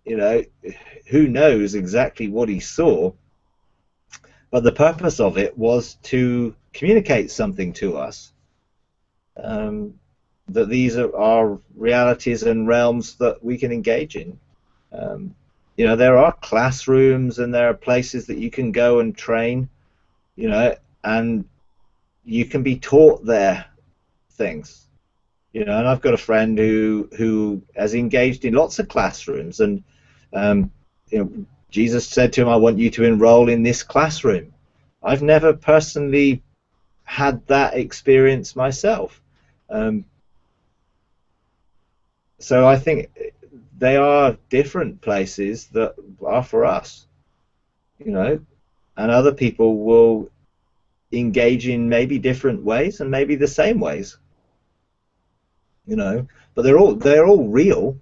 [SPEAKER 3] who knows exactly what he saw, but the purpose of it was to communicate something to us, that these are realities and realms that we can engage in. There are classrooms and there are places that you can go and train, and you can be taught there things. And I've got a friend who has engaged in lots of classrooms, and Jesus said to him, I want you to enroll in this classroom. I've never personally had that experience myself. So I think they are different places that are for us, and other people will engage in maybe different ways and maybe the same ways, but they're all real,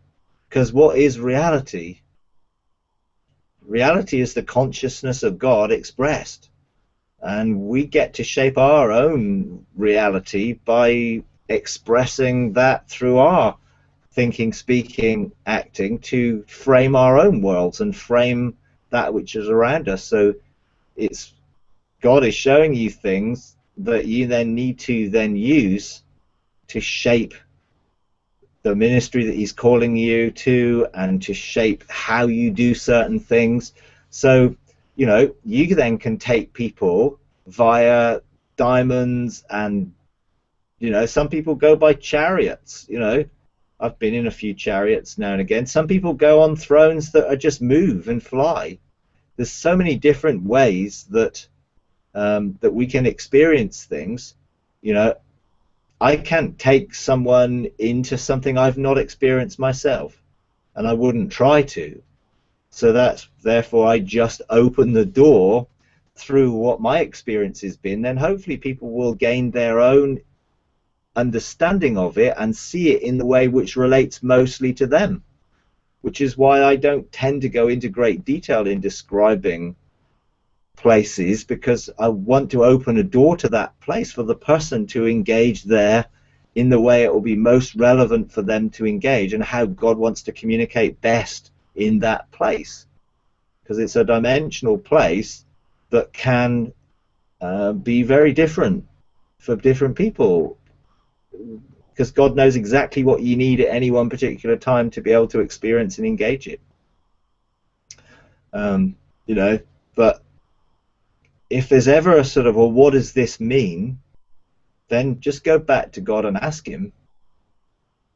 [SPEAKER 3] because what is reality? Reality is the consciousness of God expressed, and we get to shape our own reality by expressing that through our thinking, speaking, acting, to frame our own worlds and frame that which is around us. So it's God is showing you things that you then need to then use to shape the ministry that he's calling you to, and to shape how you do certain things. So, you know, you then can take people via diamonds, and, you know, some people go by chariots. You know, I've been in a few chariots now and again. Some people go on thrones that are just move and fly. There's so many different ways that that we can experience things. You know, I can't take someone into something I've not experienced myself, and I wouldn't try to. So that's therefore I just open the door through what my experience has been. Then hopefully people will gain their own understanding of it and see it in the way which relates mostly to them, which is why I don't tend to go into great detail in describing places, because I want to open a door to that place for the person to engage there in the way it will be most relevant for them to engage, and how God wants to communicate best in that place, because it's a dimensional place that can be very different for different people, because God knows exactly what you need at any one particular time to be able to experience and engage it. You know, but if there's ever a sort of, well, what does this mean? Then just go back to God and ask him,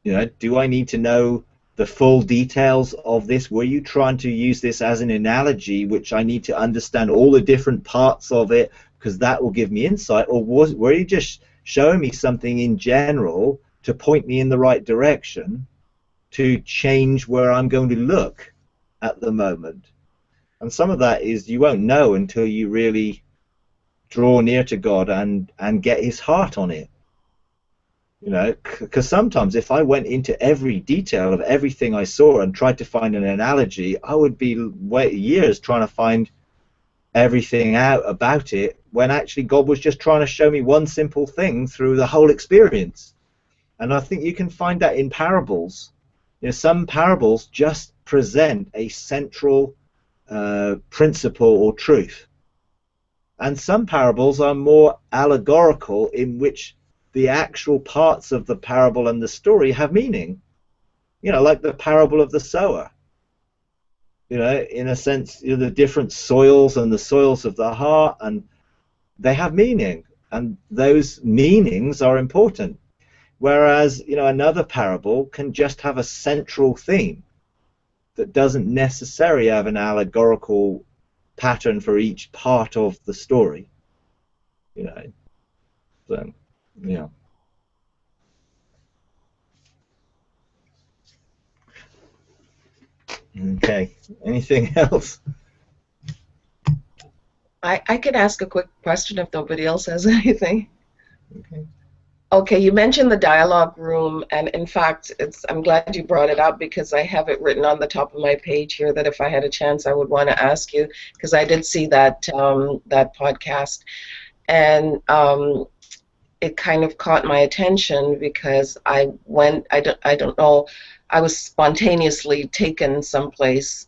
[SPEAKER 3] you know, do I need to know the full details of this? Were you trying to use this as an analogy, which I need to understand all the different parts of it, because that will give me insight? Or were you just showing me something in general to point me in the right direction to change where I'm going to look at the moment? And some of that is you won't know until you really draw near to God and get his heart on it. You know, because sometimes if I went into every detail of everything I saw and tried to find an analogy, I would be years trying to find everything out about it, when actually God was just trying to show me one simple thing through the whole experience. And I think you can find that in parables. You know, some parables just present a central principle or truth, and some parables are more allegorical, in which the actual parts of the parable and the story have meaning. You know, like the parable of the sower. You know, in a sense, you know, the different soils and the soils of the heart, and they have meaning, and those meanings are important. Whereas, you know, another parable can just have a central theme that doesn't necessarily have an allegorical pattern for each part of the story. You know, so yeah. Okay. Anything else?
[SPEAKER 4] I could ask a quick question if nobody else has anything.
[SPEAKER 3] Okay.
[SPEAKER 4] Okay, you mentioned the dialogue room, and in fact, I'm glad you brought it up, because I have it written on the top of my page here that if I had a chance, I would want to ask you, because I did see that that podcast, and it kind of caught my attention, because I don't know, I was spontaneously taken someplace,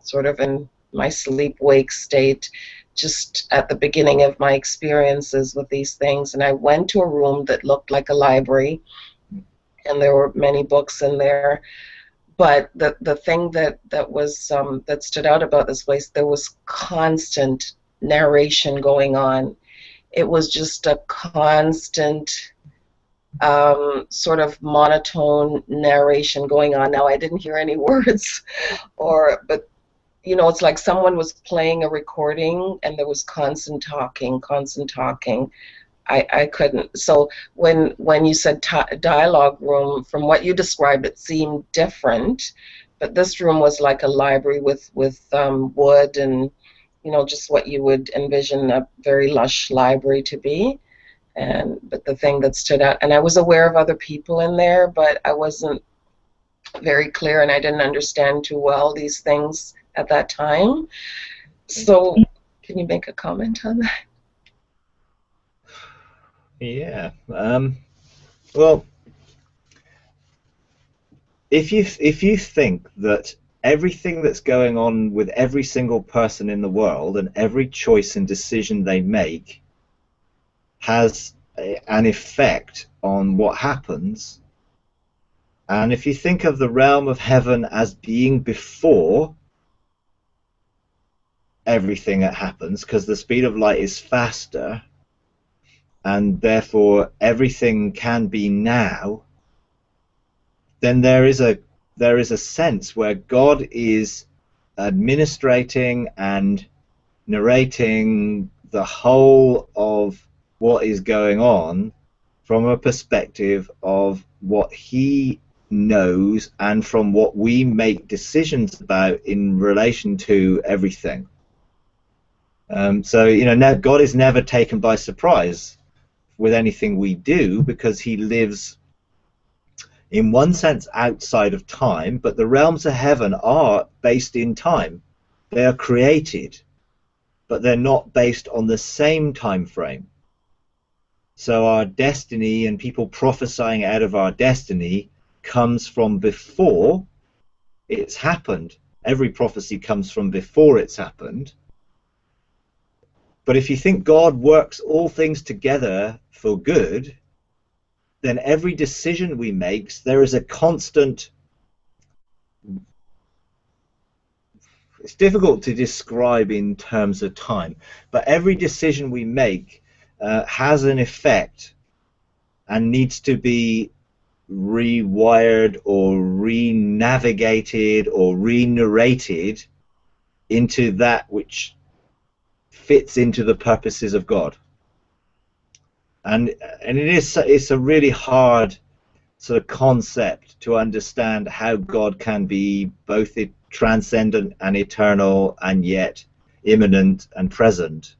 [SPEAKER 4] sort of in my sleep-wake state, just at the beginning of my experiences with these things, and I went to a room that looked like a library, and there were many books in there. But the thing that was that stood out about this place, there was constant narration going on. It was just a constant sort of monotone narration going on. Now, I didn't hear any words, but you know, it's like someone was playing a recording and there was constant talking, constant talking. I couldn't. So when you said dialogue room, from what you described, it seemed different. But this room was like a library with wood and, you know, just what you would envision a very lush library to be. But the thing that stood out, and I was aware of other people in there, but I wasn't very clear, and I didn't understand too well these things at that time. So can you make a comment on that?
[SPEAKER 3] Yeah. Well, if you think that everything that's going on with every single person in the world and every choice and decision they make has an effect on what happens, And if you think of the realm of heaven as being before everything that happens, because the speed of light is faster, and therefore everything can be now, then there is a sense where God is administrating and narrating the whole of what is going on from a perspective of what he knows and from what we make decisions about in relation to everything. So, God is never taken by surprise with anything we do, because he lives in one sense outside of time, but the realms of heaven are based in time. They are created, but they're not based on the same time frame. So our destiny and people prophesying out of our destiny comes from before it's happened. Every prophecy comes from before it's happened. But if you think God works all things together for good, then every decision we make, there is a constant... It's difficult to describe in terms of time, but every decision we make has an effect and needs to be rewired or re-navigated or re-narrated into that which fits into the purposes of God. And it's a really hard sort of concept to understand, how God can be both transcendent and eternal and yet immanent and present.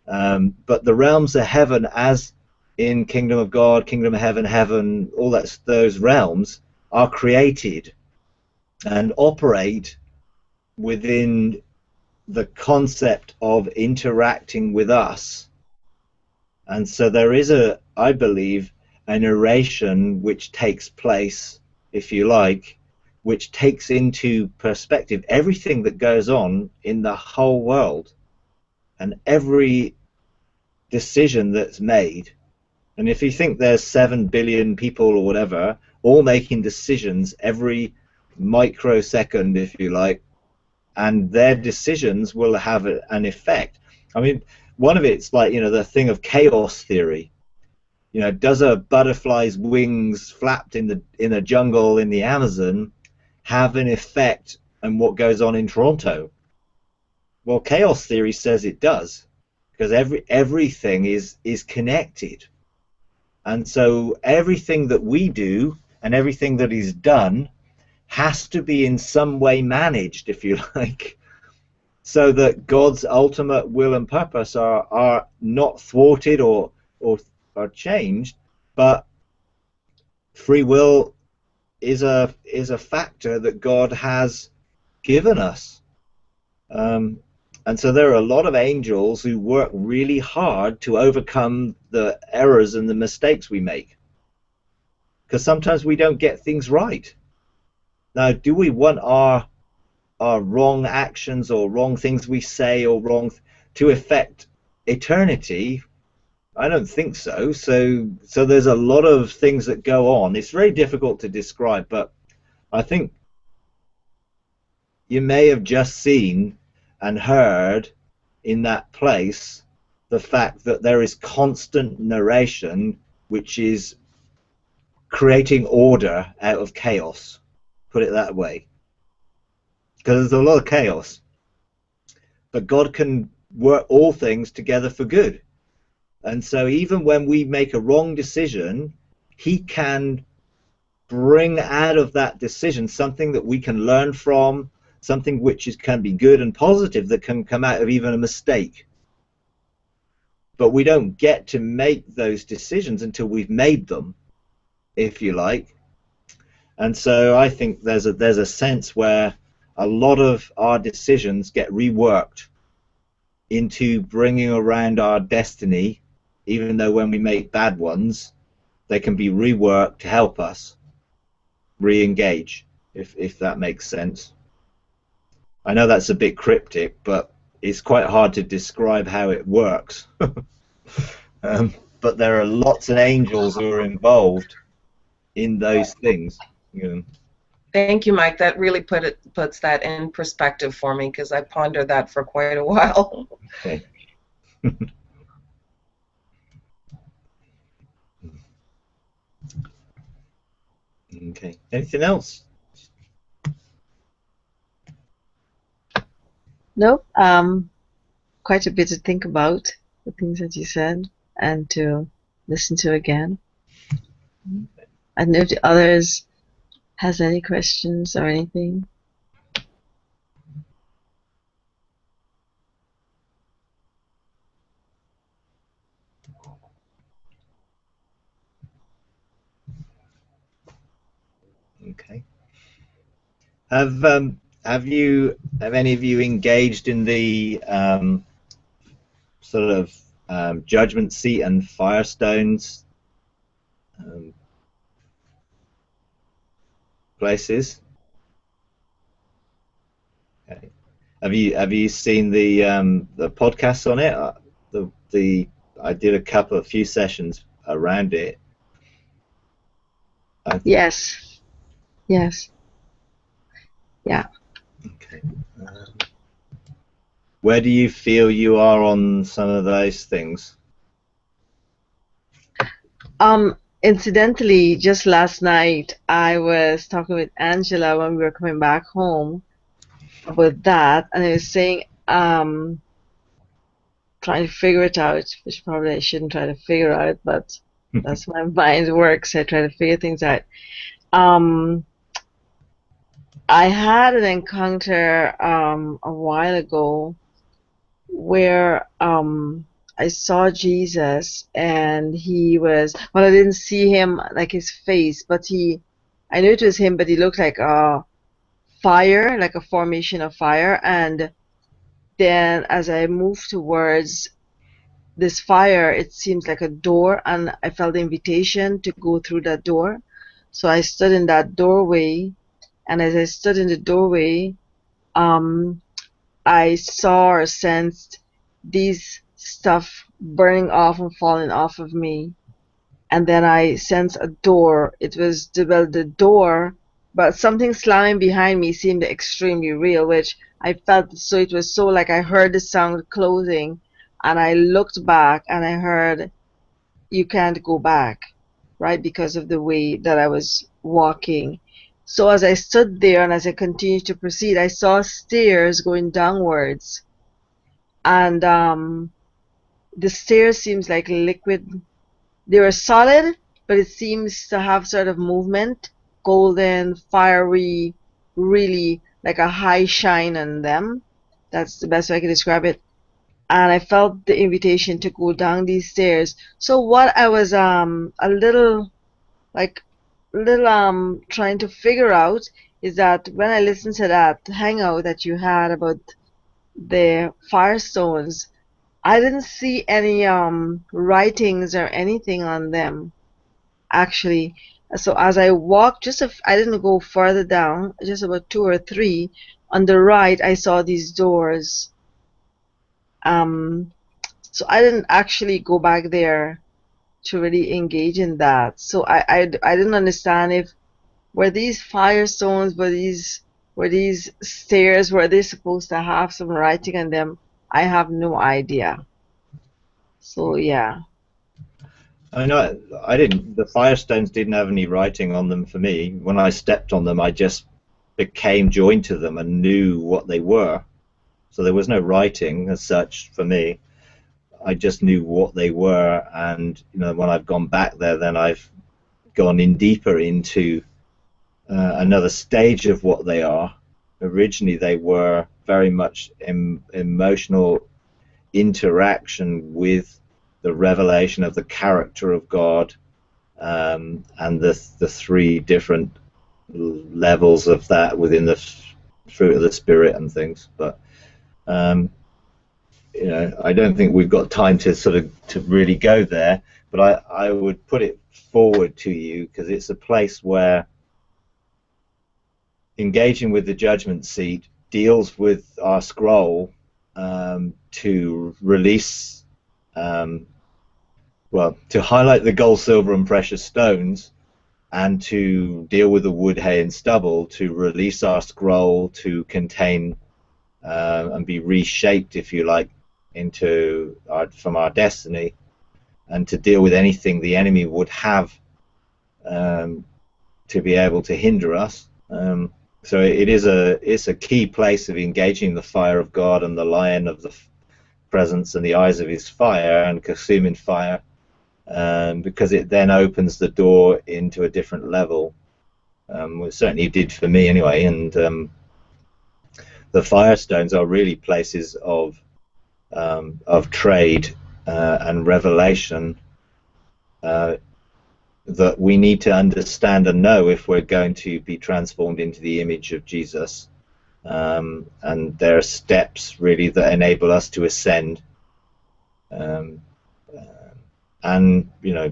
[SPEAKER 3] But the realms of heaven, as in Kingdom of God, Kingdom of Heaven, all those realms are created and operate within the concept of interacting with us. And so there is I believe, a narration which takes place, if you like, which takes into perspective everything that goes on in the whole world and every decision that's made. And if you think there's 7 billion people or whatever, all making decisions every microsecond, if you like, and their decisions will have an effect. I mean, one of it's like, the thing of chaos theory. Does a butterfly's wings flapped in a jungle in the Amazon have an effect on what goes on in Toronto? Well, chaos theory says it does, because everything is connected. And so everything that we do and everything that is done has to be in some way managed, if you like, so that God's ultimate will and purpose are not thwarted or changed. But free will is a factor that God has given us. And so there are a lot of angels who work really hard to overcome the errors and the mistakes we make, because sometimes we don't get things right. Now, do we want our wrong actions or wrong things we say or wrong to affect eternity? I don't think so. So there's a lot of things that go on. It's very difficult to describe, but I think you may have just seen and heard in that place the fact that there is constant narration which is creating order out of chaos, put it that way, because there's a lot of chaos, but God can work all things together for good. And so even when we make a wrong decision, he can bring out of that decision something that we can learn from, something which can be good and positive, that can come out of even a mistake. But we don't get to make those decisions until we've made them, if you like. And so I think there's a sense where a lot of our decisions get reworked into bringing around our destiny, even though when we make bad ones, they can be reworked to help us re-engage, if that makes sense. I know that's a bit cryptic, but it's quite hard to describe how it works. But there are lots of angels who are involved in those things. You know,
[SPEAKER 4] Thank you, Mike. That really puts that in perspective for me, because I pondered that for quite a while.
[SPEAKER 3] okay. Okay. Anything else?
[SPEAKER 1] Nope. Quite a bit to think about, the things that you said, and to listen to again. I don't know if the others has any questions or anything.
[SPEAKER 3] Okay. Have any of you engaged in the sort of judgment seat and firestones places? Okay. Have you seen the podcasts on it? I did a few sessions around it.
[SPEAKER 1] Yes. Yes. Yeah.
[SPEAKER 3] Okay. Where do you feel you are on some of those things?
[SPEAKER 1] Incidentally, just last night I was talking with Angela when we were coming back home about that, and I was saying, trying to figure it out, which probably I shouldn't try to figure out, but that's my mind works. I try to figure things out. I had an encounter a while ago where I saw Jesus, and he was, well, I didn't see him like his face, but I knew it was him, but he looked like a fire, like a formation of fire. And then as I moved towards this fire, it seems like a door, and I felt the invitation to go through that door. So I stood in that doorway, and as I stood in the doorway, um, I saw or sensed these stuff burning off and falling off of me. And then I sensed a door. It was the door, but something slamming behind me seemed extremely real, which I felt. So it was so like I heard the sound closing, and I looked back and I heard, "You can't go back," right? Because of the way that I was walking. So as I stood there and as I continued to proceed, I saw stairs going downwards, and the stairs seems like liquid. They were solid, but it seems to have sort of movement, golden, fiery, really like a high shine on them. That's the best way I can describe it. And I felt the invitation to go down these stairs. So what I was a little like trying to figure out is that when I listened to that hangout that you had about the firestones, I didn't see any writings or anything on them actually. So as I walked, I didn't go further down, just about two or three. On the right, I saw these doors. So I didn't actually go back there to really engage in that. So I didn't understand if were these firestones, were these stairs, were they supposed to have some writing on them? I have no idea. So yeah.
[SPEAKER 3] I know I didn't. The firestones didn't have any writing on them for me. When I stepped on them, I just became joined to them and knew what they were. So there was no writing as such for me. I just knew what they were, and when I've gone back there, then I've gone in deeper into another stage of what they are. Originally, they were very much emotional interaction with the revelation of the character of God, and the three different levels of that within the fruit of the Spirit and things. But I don't think we've got time to really go there. But I would put it forward to you, because it's a place where engaging with the judgment seat deals with our scroll to release, to highlight the gold, silver, and precious stones, and to deal with the wood, hay, and stubble, to release our scroll, to contain and be reshaped, if you like, from our destiny, and to deal with anything the enemy would have to be able to hinder us. So it's a key place of engaging the fire of God and the lion of the presence and the eyes of his fire and consuming fire, because it then opens the door into a different level. It certainly did for me anyway. And the firestones are really places of trade and revelation that we need to understand and know if we're going to be transformed into the image of Jesus. And there are steps really that enable us to ascend. And you know,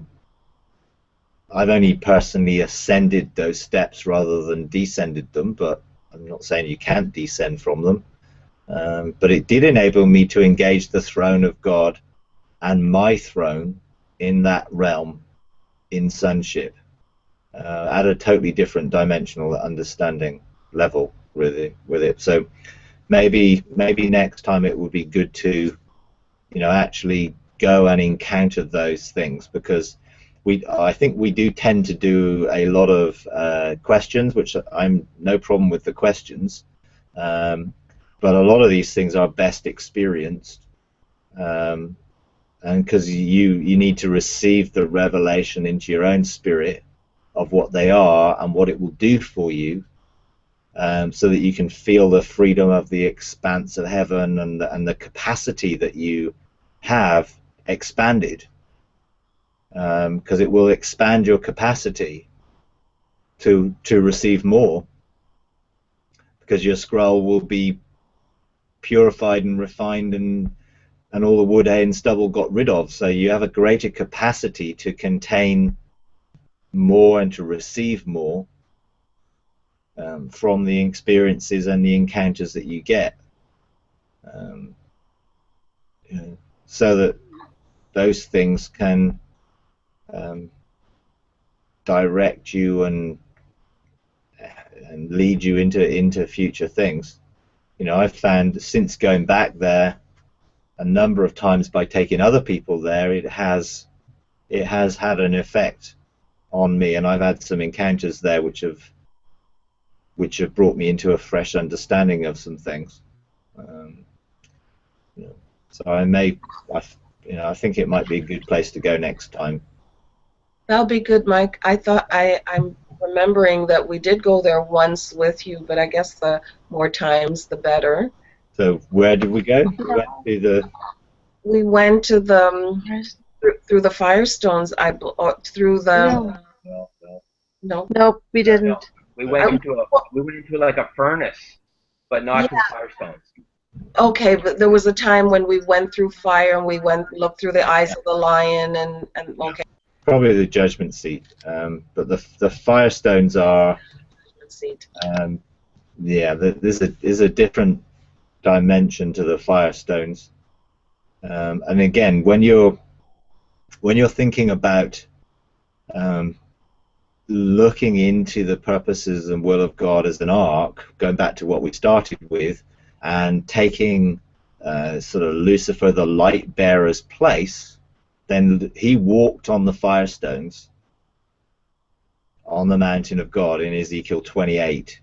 [SPEAKER 3] I've only personally ascended those steps rather than descended them, but I'm not saying you can't descend from them. But it did enable me to engage the throne of God and my throne in that realm, in sonship, at a totally different dimensional understanding level with it. So maybe next time it would be good to, you know, actually go and encounter those things, because I think we do tend to do a lot of questions, which I'm no problem with the questions, but a lot of these things are best experienced, and because you need to receive the revelation into your own spirit of what they are and what it will do for you, so that you can feel the freedom of the expanse of heaven and the capacity that you have expanded, because it will expand your capacity to receive more, because your scroll will be purified and refined, and all the wood, hay, and stubble got rid of. So you have a greater capacity to contain more and to receive more from the experiences and the encounters that you get, so that those things can direct you and lead you into future things. You know, I've found since going back there a number of times by taking other people there, it has had an effect on me, and I've had some encounters there which have brought me into a fresh understanding of some things. You know, so I think it might be a good place to go next time.
[SPEAKER 4] That'll be good, Mike. I'm remembering that we did go there once with you, but I guess the more times the better.
[SPEAKER 3] So where did we go?
[SPEAKER 4] We went to the through the Firestones. Through the no.
[SPEAKER 1] Nope, we didn't.
[SPEAKER 2] We went into like a furnace, but not through Firestones.
[SPEAKER 4] Okay, but there was a time when we went through fire and we looked through the eyes of the lion and okay.
[SPEAKER 3] Probably the judgment seat, but the Firestones are there's a different dimension to the Firestones, and again, when you're thinking about looking into the purposes and will of God as an ark, going back to what we started with, and taking sort of Lucifer, the light bearer's place, then he walked on the Firestones on the mountain of God in Ezekiel 28.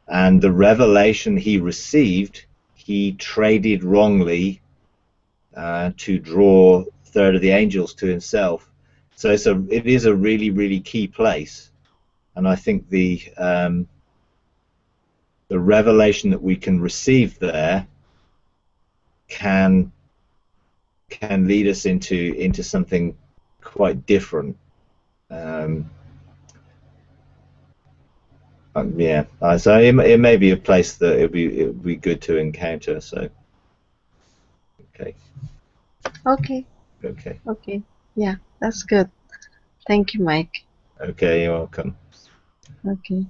[SPEAKER 3] And the revelation he received, he traded wrongly to draw a third of the angels to himself. So it is a really, really key place. And I think the revelation that we can receive there can lead us into something quite different. Yeah, so it may be a place that it would be good to encounter. So, okay. Yeah,
[SPEAKER 1] that's good. Thank you, Mike.
[SPEAKER 3] Okay, you're welcome.
[SPEAKER 1] Okay.